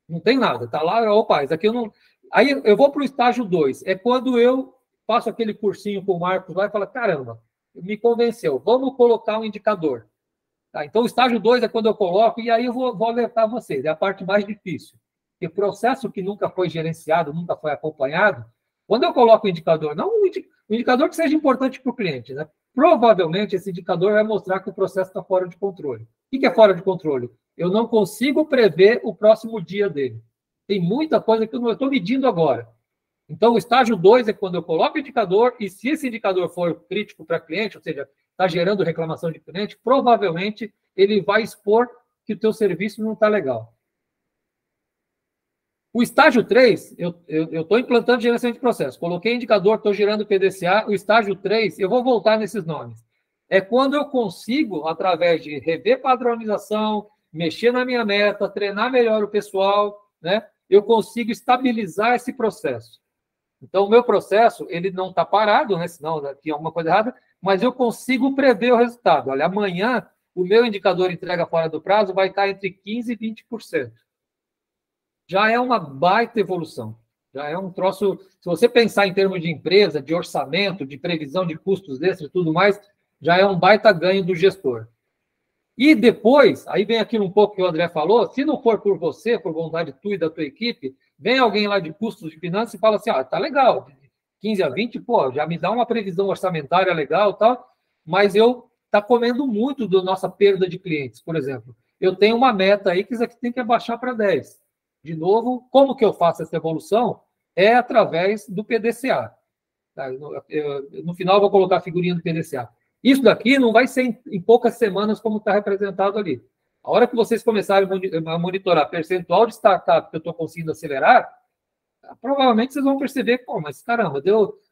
Não tem nada. Está lá, opa, isso aqui eu não... Aí eu vou para o estágio 2, é quando eu faço aquele cursinho com o Marcos lá e falo, caramba, me convenceu, vamos colocar um indicador. Tá? Então, o estágio 2 é quando eu coloco, e aí eu vou alertar vocês, é a parte mais difícil. Porque processo que nunca foi gerenciado, nunca foi acompanhado, quando eu coloco o indicador, não um indicador que seja importante para o cliente, né? Provavelmente esse indicador vai mostrar que o processo está fora de controle. O que é fora de controle? Eu não consigo prever o próximo dia dele. Tem muita coisa que eu não estou medindo agora. Então, o estágio 2 é quando eu coloco o indicador, e se esse indicador for crítico para cliente, ou seja, está gerando reclamação de cliente, provavelmente ele vai expor que o teu serviço não está legal. O estágio 3, eu estou implantando gerenciamento de processo. Coloquei indicador, estou gerando PDCA. O estágio 3, eu vou voltar nesses nomes. É quando eu consigo, através de rever padronização, mexer na minha meta, treinar melhor o pessoal, né? Eu consigo estabilizar esse processo. Então, o meu processo, ele não está parado, né? Senão tinha alguma coisa errada, mas eu consigo prever o resultado. Olha, amanhã, o meu indicador entrega fora do prazo vai estar entre 15% e 20%. Já é uma baita evolução. Já é um troço... Se você pensar em termos de empresa, de orçamento, de previsão de custos extras e tudo mais, já é um baita ganho do gestor. E depois, aí vem aquilo um pouco que o André falou, se não for por você, por vontade tua e da tua equipe, vem alguém lá de custos de finanças e fala assim, tá legal, 15 a 20, pô, já me dá uma previsão orçamentária legal e tal, mas eu tá comendo muito da nossa perda de clientes, por exemplo. Eu tenho uma meta aí que isso aqui tem que abaixar para 10. De novo, como que eu faço essa evolução? É através do PDCA. Tá? No final, eu vou colocar a figurinha do PDCA. Isso daqui não vai ser em poucas semanas como está representado ali. A hora que vocês começarem a monitorar percentual de startup que eu estou conseguindo acelerar, provavelmente vocês vão perceber, pô, mas caramba,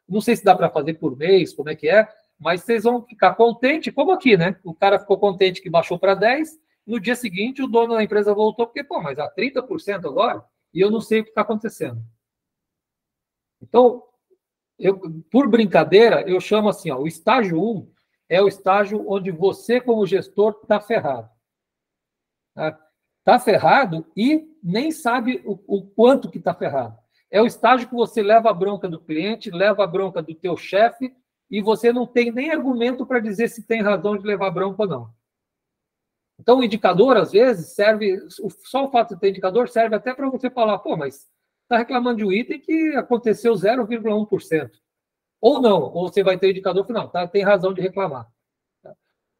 não sei se dá para fazer por mês, como é que é, mas vocês vão ficar contentes, como aqui, né? O cara ficou contente que baixou para 10, no dia seguinte o dono da empresa voltou, porque, pô, mas a 30% agora, e eu não sei o que está acontecendo. Então, por brincadeira, eu chamo assim, ó, o estágio 1 é o estágio onde você, como gestor, está ferrado. Está ferrado e nem sabe o quanto que está ferrado. É o estágio que você leva a bronca do cliente, leva a bronca do teu chefe, e você não tem nem argumento para dizer se tem razão de levar bronca ou não. Então, o indicador, às vezes, serve... Só o fato de ter indicador serve até para você falar, pô, mas está reclamando de um item que aconteceu 0,1%. Ou não, ou você vai ter indicador final, tá? Tem razão de reclamar.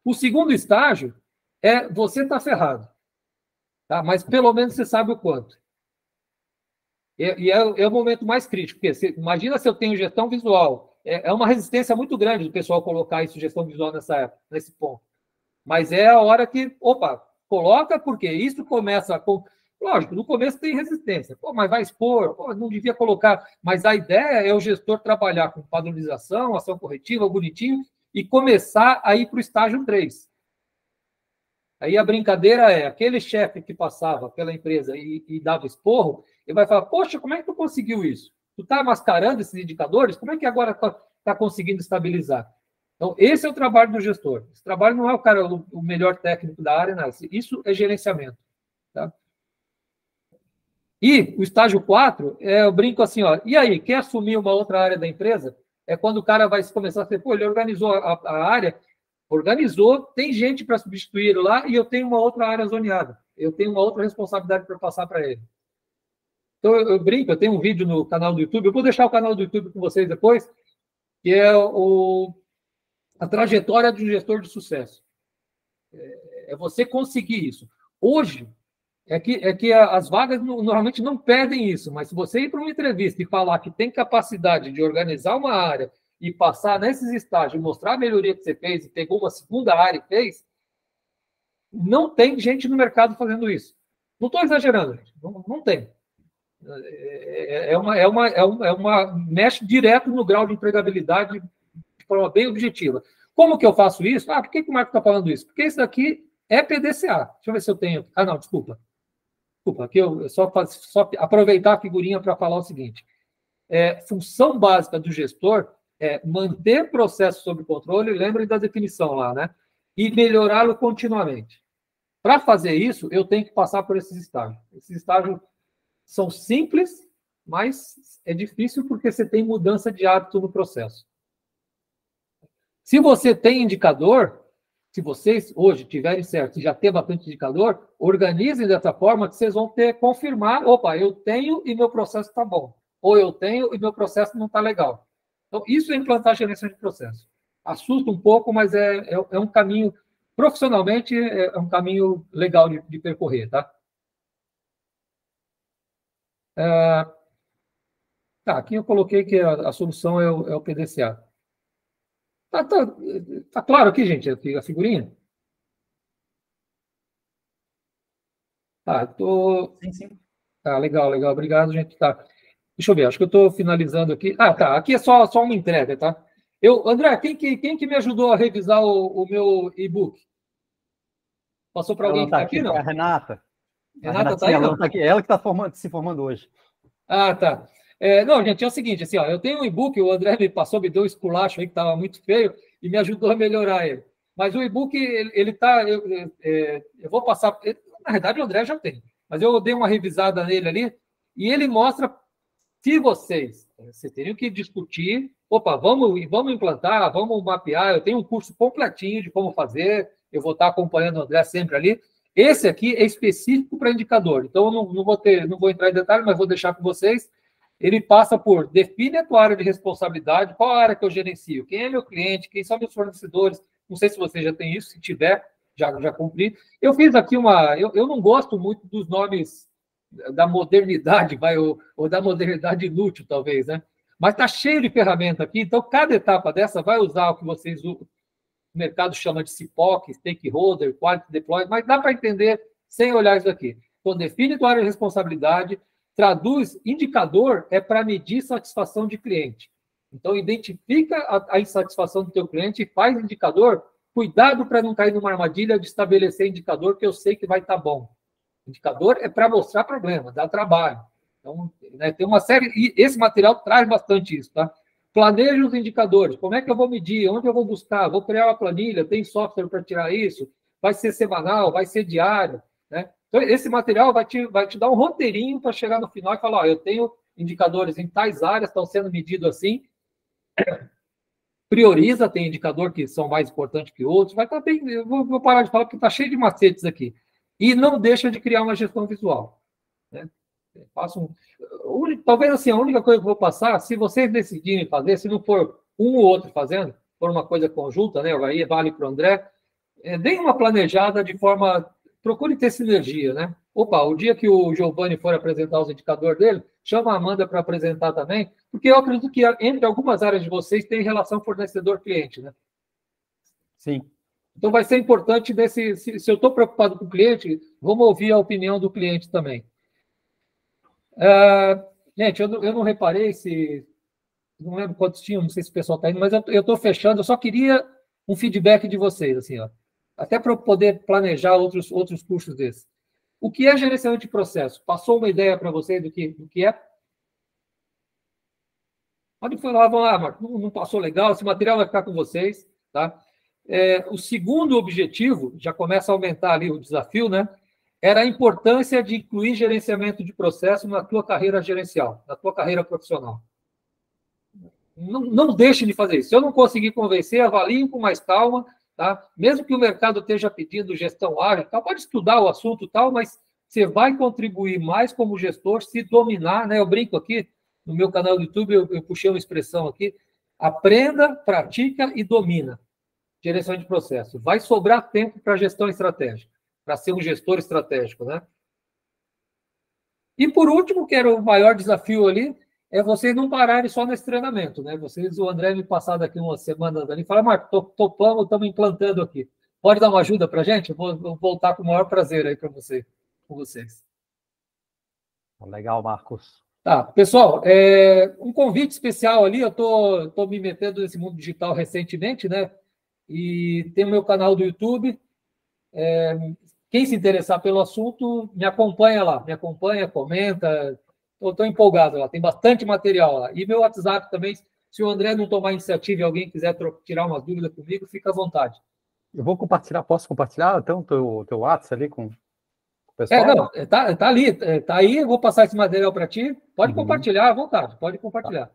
O segundo estágio é você está ferrado, tá? Mas pelo menos você sabe o quanto. E é o momento mais crítico, porque imagina se eu tenho gestão visual, é uma resistência muito grande do pessoal colocar isso, gestão visual nessa época, nesse ponto. Mas é a hora que, opa, coloca, porque isso começa com... Lógico, no começo tem resistência. Pô, mas vai expor, pô, não devia colocar. Mas a ideia é o gestor trabalhar com padronização, ação corretiva, bonitinho, e começar a ir para o estágio 3. Aí a brincadeira é, aquele chefe que passava pela empresa e dava esporro, ele vai falar, poxa, como é que tu conseguiu isso? Tu está mascarando esses indicadores? Como é que agora está conseguindo estabilizar? Então, esse é o trabalho do gestor. Esse trabalho não é o cara o melhor técnico da área, não. Isso é gerenciamento. Tá? E o estágio 4, eu brinco assim, ó, e aí, quer assumir uma outra área da empresa? É quando o cara vai começar a dizer, pô, ele organizou a área, organizou, tem gente para substituir lá e eu tenho uma outra área zoneada. Eu tenho uma outra responsabilidade para passar para ele. Então, eu brinco, eu tenho um vídeo no canal do YouTube, eu vou deixar o canal do YouTube com vocês depois, que é a trajetória de um gestor de sucesso. É você conseguir isso. Hoje, é que as vagas normalmente não pedem isso, mas se você ir para uma entrevista e falar que tem capacidade de organizar uma área e passar nesses estágios, mostrar a melhoria que você fez e pegou uma segunda área e fez, não tem gente no mercado fazendo isso. Não estou exagerando, gente. Não tem. Mexe direto no grau de empregabilidade de forma bem objetiva. Como que eu faço isso? Por que o Marco está falando isso? Porque isso daqui é PDCA. Deixa eu ver se eu tenho... não, desculpa. Aqui eu só aproveitar a figurinha para falar o seguinte. Função básica do gestor é manter processo sob controle, lembrem da definição lá, né? E melhorá-lo continuamente. Para fazer isso, eu tenho que passar por esses estágios. Esses estágios são simples, mas é difícil porque você tem mudança de hábito no processo. Se você tem indicador, se vocês hoje tiverem certo e já tem bastante indicador, organizem dessa forma que vocês vão confirmar, opa, eu tenho e meu processo está bom. Ou eu tenho e meu processo não está legal. Então, isso é implantar gerência de processo. Assusta um pouco, mas é um caminho, profissionalmente, é um caminho legal de percorrer, tá? Aqui eu coloquei que a solução é o PDCA. Tá claro aqui, gente, a figurinha? Sim, sim. Legal, obrigado, gente. Deixa eu ver, acho que eu estou finalizando aqui. Aqui é só uma entrega, tá? André, quem que me ajudou a revisar o meu e-book? Passou para alguém que está aqui, não? É a Renata. Renata está aí, não? Tá aqui. Ela que está se formando hoje. Tá. Não, gente, é o seguinte, assim, ó, eu tenho um e-book, o André me deu um esculacho aí que estava muito feio e me ajudou a melhorar ele. Mas o e-book, ele tá... Eu vou passar... Na verdade, o André já tem. Mas eu dei uma revisada nele ali e ele mostra se vocês teriam que discutir, opa, vamos implantar, vamos mapear, eu tenho um curso completinho de como fazer, eu vou estar acompanhando o André sempre ali. Esse aqui é específico para indicador, então eu não vou entrar em detalhe, mas vou deixar para vocês. Ele passa por, define a tua área de responsabilidade, qual a área que eu gerencio, quem é meu cliente, quem são meus fornecedores, não sei se você já tem isso, se tiver, já cumpri. Eu fiz aqui eu não gosto muito dos nomes da modernidade, ou da modernidade inútil, talvez, né? Mas está cheio de ferramenta aqui, então cada etapa dessa vai usar o que o mercado chama de CIPOC, Stakeholder, Quality Deploy, mas dá para entender sem olhar isso aqui. Então, define tua área de responsabilidade, traduz, indicador é para medir satisfação de cliente. Então, identifica a insatisfação do teu cliente e faz indicador. Cuidado para não cair numa armadilha de estabelecer indicador que eu sei que vai estar bom. Indicador é para mostrar problema, dá trabalho. Então, né, tem uma série... E esse material traz bastante isso, tá? Planeja os indicadores. Como é que eu vou medir? Onde eu vou buscar? Vou criar uma planilha? Tem software para tirar isso? Vai ser semanal? Vai ser diário? Né? Então, esse material vai te dar um roteirinho para chegar no final e falar, eu tenho indicadores em tais áreas, estão sendo medidos assim. Prioriza, tem indicador que são mais importantes que outros. Vai estar bem... Eu vou parar de falar porque está cheio de macetes aqui. E não deixa de criar uma gestão visual. Né? Talvez assim, a única coisa que eu vou passar, se vocês decidirem fazer, se não for um ou outro fazendo, for uma coisa conjunta, né? Aí vale para o André, deem uma planejada de forma... Procure ter sinergia, né? Opa, o dia que o Giovanni for apresentar os indicadores dele, chama a Amanda para apresentar também, porque eu acredito que entre algumas áreas de vocês tem relação fornecedor-cliente, né? Sim. Então, vai ser importante, se eu estou preocupado com o cliente, vamos ouvir a opinião do cliente também. Gente, eu não reparei não lembro quantos tinham, não sei se o pessoal está indo, mas eu estou fechando, eu só queria um feedback de vocês, assim, ó, até para eu poder planejar outros cursos desses. O que é gerenciamento de processo? Passou uma ideia para vocês do que é? Pode falar, vamos lá, Marco, não passou legal, esse material vai ficar com vocês, tá? O segundo objetivo, já começa a aumentar ali o desafio, né? Era a importância de incluir gerenciamento de processo na tua carreira gerencial, na tua carreira profissional. Não deixe de fazer isso. Se eu não conseguir convencer, avaliem com mais calma, tá? Mesmo que o mercado esteja pedindo gestão ágil, tá? Pode estudar o assunto tal, mas você vai contribuir mais como gestor se dominar, né? Eu brinco aqui, no meu canal do YouTube, eu puxei uma expressão aqui, aprenda, pratica e domina. Direção de processo. Vai sobrar tempo para gestão estratégica, para ser um gestor estratégico, né? E, por último, que era o maior desafio ali, é vocês não pararem só nesse treinamento, né? O André me passar daqui umas semanas ali e falar, Marco, topamos, estamos implantando aqui. Pode dar uma ajuda para a gente? Eu vou voltar com o maior prazer aí com vocês. Legal, Marcos. Tá, pessoal, um convite especial ali, eu estou me metendo nesse mundo digital recentemente, né? E tem o meu canal do YouTube. Quem se interessar pelo assunto, me acompanha lá. Me acompanha, comenta. Estou empolgado lá. Tem bastante material lá. E meu WhatsApp também. Se o André não tomar iniciativa e alguém quiser tirar umas dúvidas comigo, fica à vontade. Eu vou compartilhar, posso compartilhar então o teu WhatsApp ali com o pessoal? Não, tá ali, tá aí, eu vou passar esse material para ti. Pode compartilhar à vontade, pode compartilhar.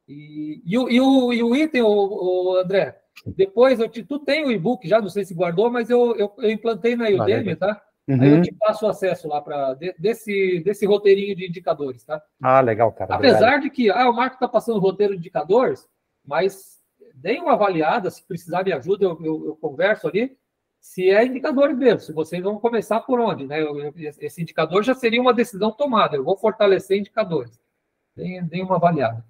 E o item, o André, depois tu tem o e-book já, não sei se guardou, mas eu implantei na Udemy, tá? Aí eu te passo o acesso lá desse roteirinho de indicadores, tá? Ah, legal, cara. Apesar de que o Marco está passando o roteiro de indicadores, mas deem uma avaliada, se precisar de ajuda, eu converso ali, se é indicador mesmo, se vocês vão começar por onde, né? Esse indicador já seria uma decisão tomada, eu vou fortalecer indicadores. Deem uma avaliada.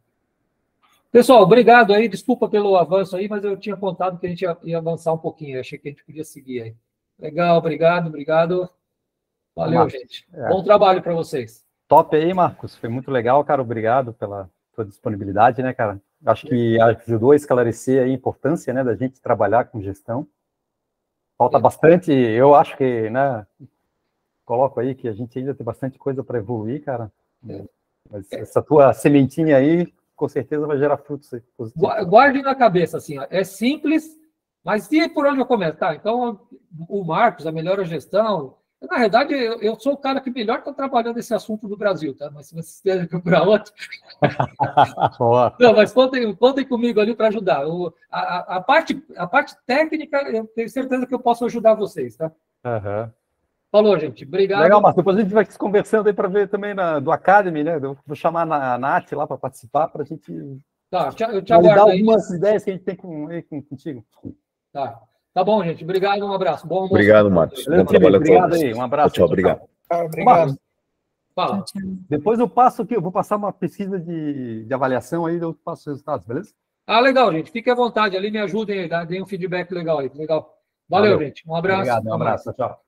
Pessoal, obrigado aí, desculpa pelo avanço aí, mas eu tinha contado que a gente ia avançar um pouquinho, eu achei que a gente podia seguir aí. Legal, obrigado. Valeu, Marcos, gente. Bom trabalho para vocês. Top aí, Marcos. Foi muito legal, cara. Obrigado pela tua disponibilidade, né, cara? Acho que ajudou a esclarecer a importância, né, da gente trabalhar com gestão. Falta bastante, eu acho que, né, coloco aí que a gente ainda tem bastante coisa para evoluir, cara. Mas essa tua sementinha aí, com certeza vai gerar frutos positivos. Guarde na cabeça, assim, ó, é simples, mas e por onde eu começo? Tá, então, o Marcos, a melhor gestão. Na verdade, eu sou o cara que melhor está trabalhando esse assunto no Brasil, tá? Mas se vocês quiserem procurar outro. Não, mas contem comigo ali para ajudar. A parte técnica, eu tenho certeza que eu posso ajudar vocês, tá? Falou, gente. Obrigado. Legal, Marcos. Depois a gente vai se conversando aí para ver também do Academy, né? Eu vou chamar a Nath lá para participar, para a gente. Tá, eu te aguardo aí. Algumas ideias que a gente tem contigo. Tá bom, gente. Obrigado, um abraço. Bom almoço. Obrigado, Marcos. Bom trabalho a todos. Obrigado aí, um abraço. Tchau, obrigado. Obrigado. Fala. Depois eu passo aqui, eu vou passar uma pesquisa de avaliação aí, eu passo os resultados, beleza? Legal, gente. Fique à vontade ali, me ajudem aí, deem um feedback legal aí. Legal. Valeu, gente. Um abraço. Obrigado, um abraço. Tchau.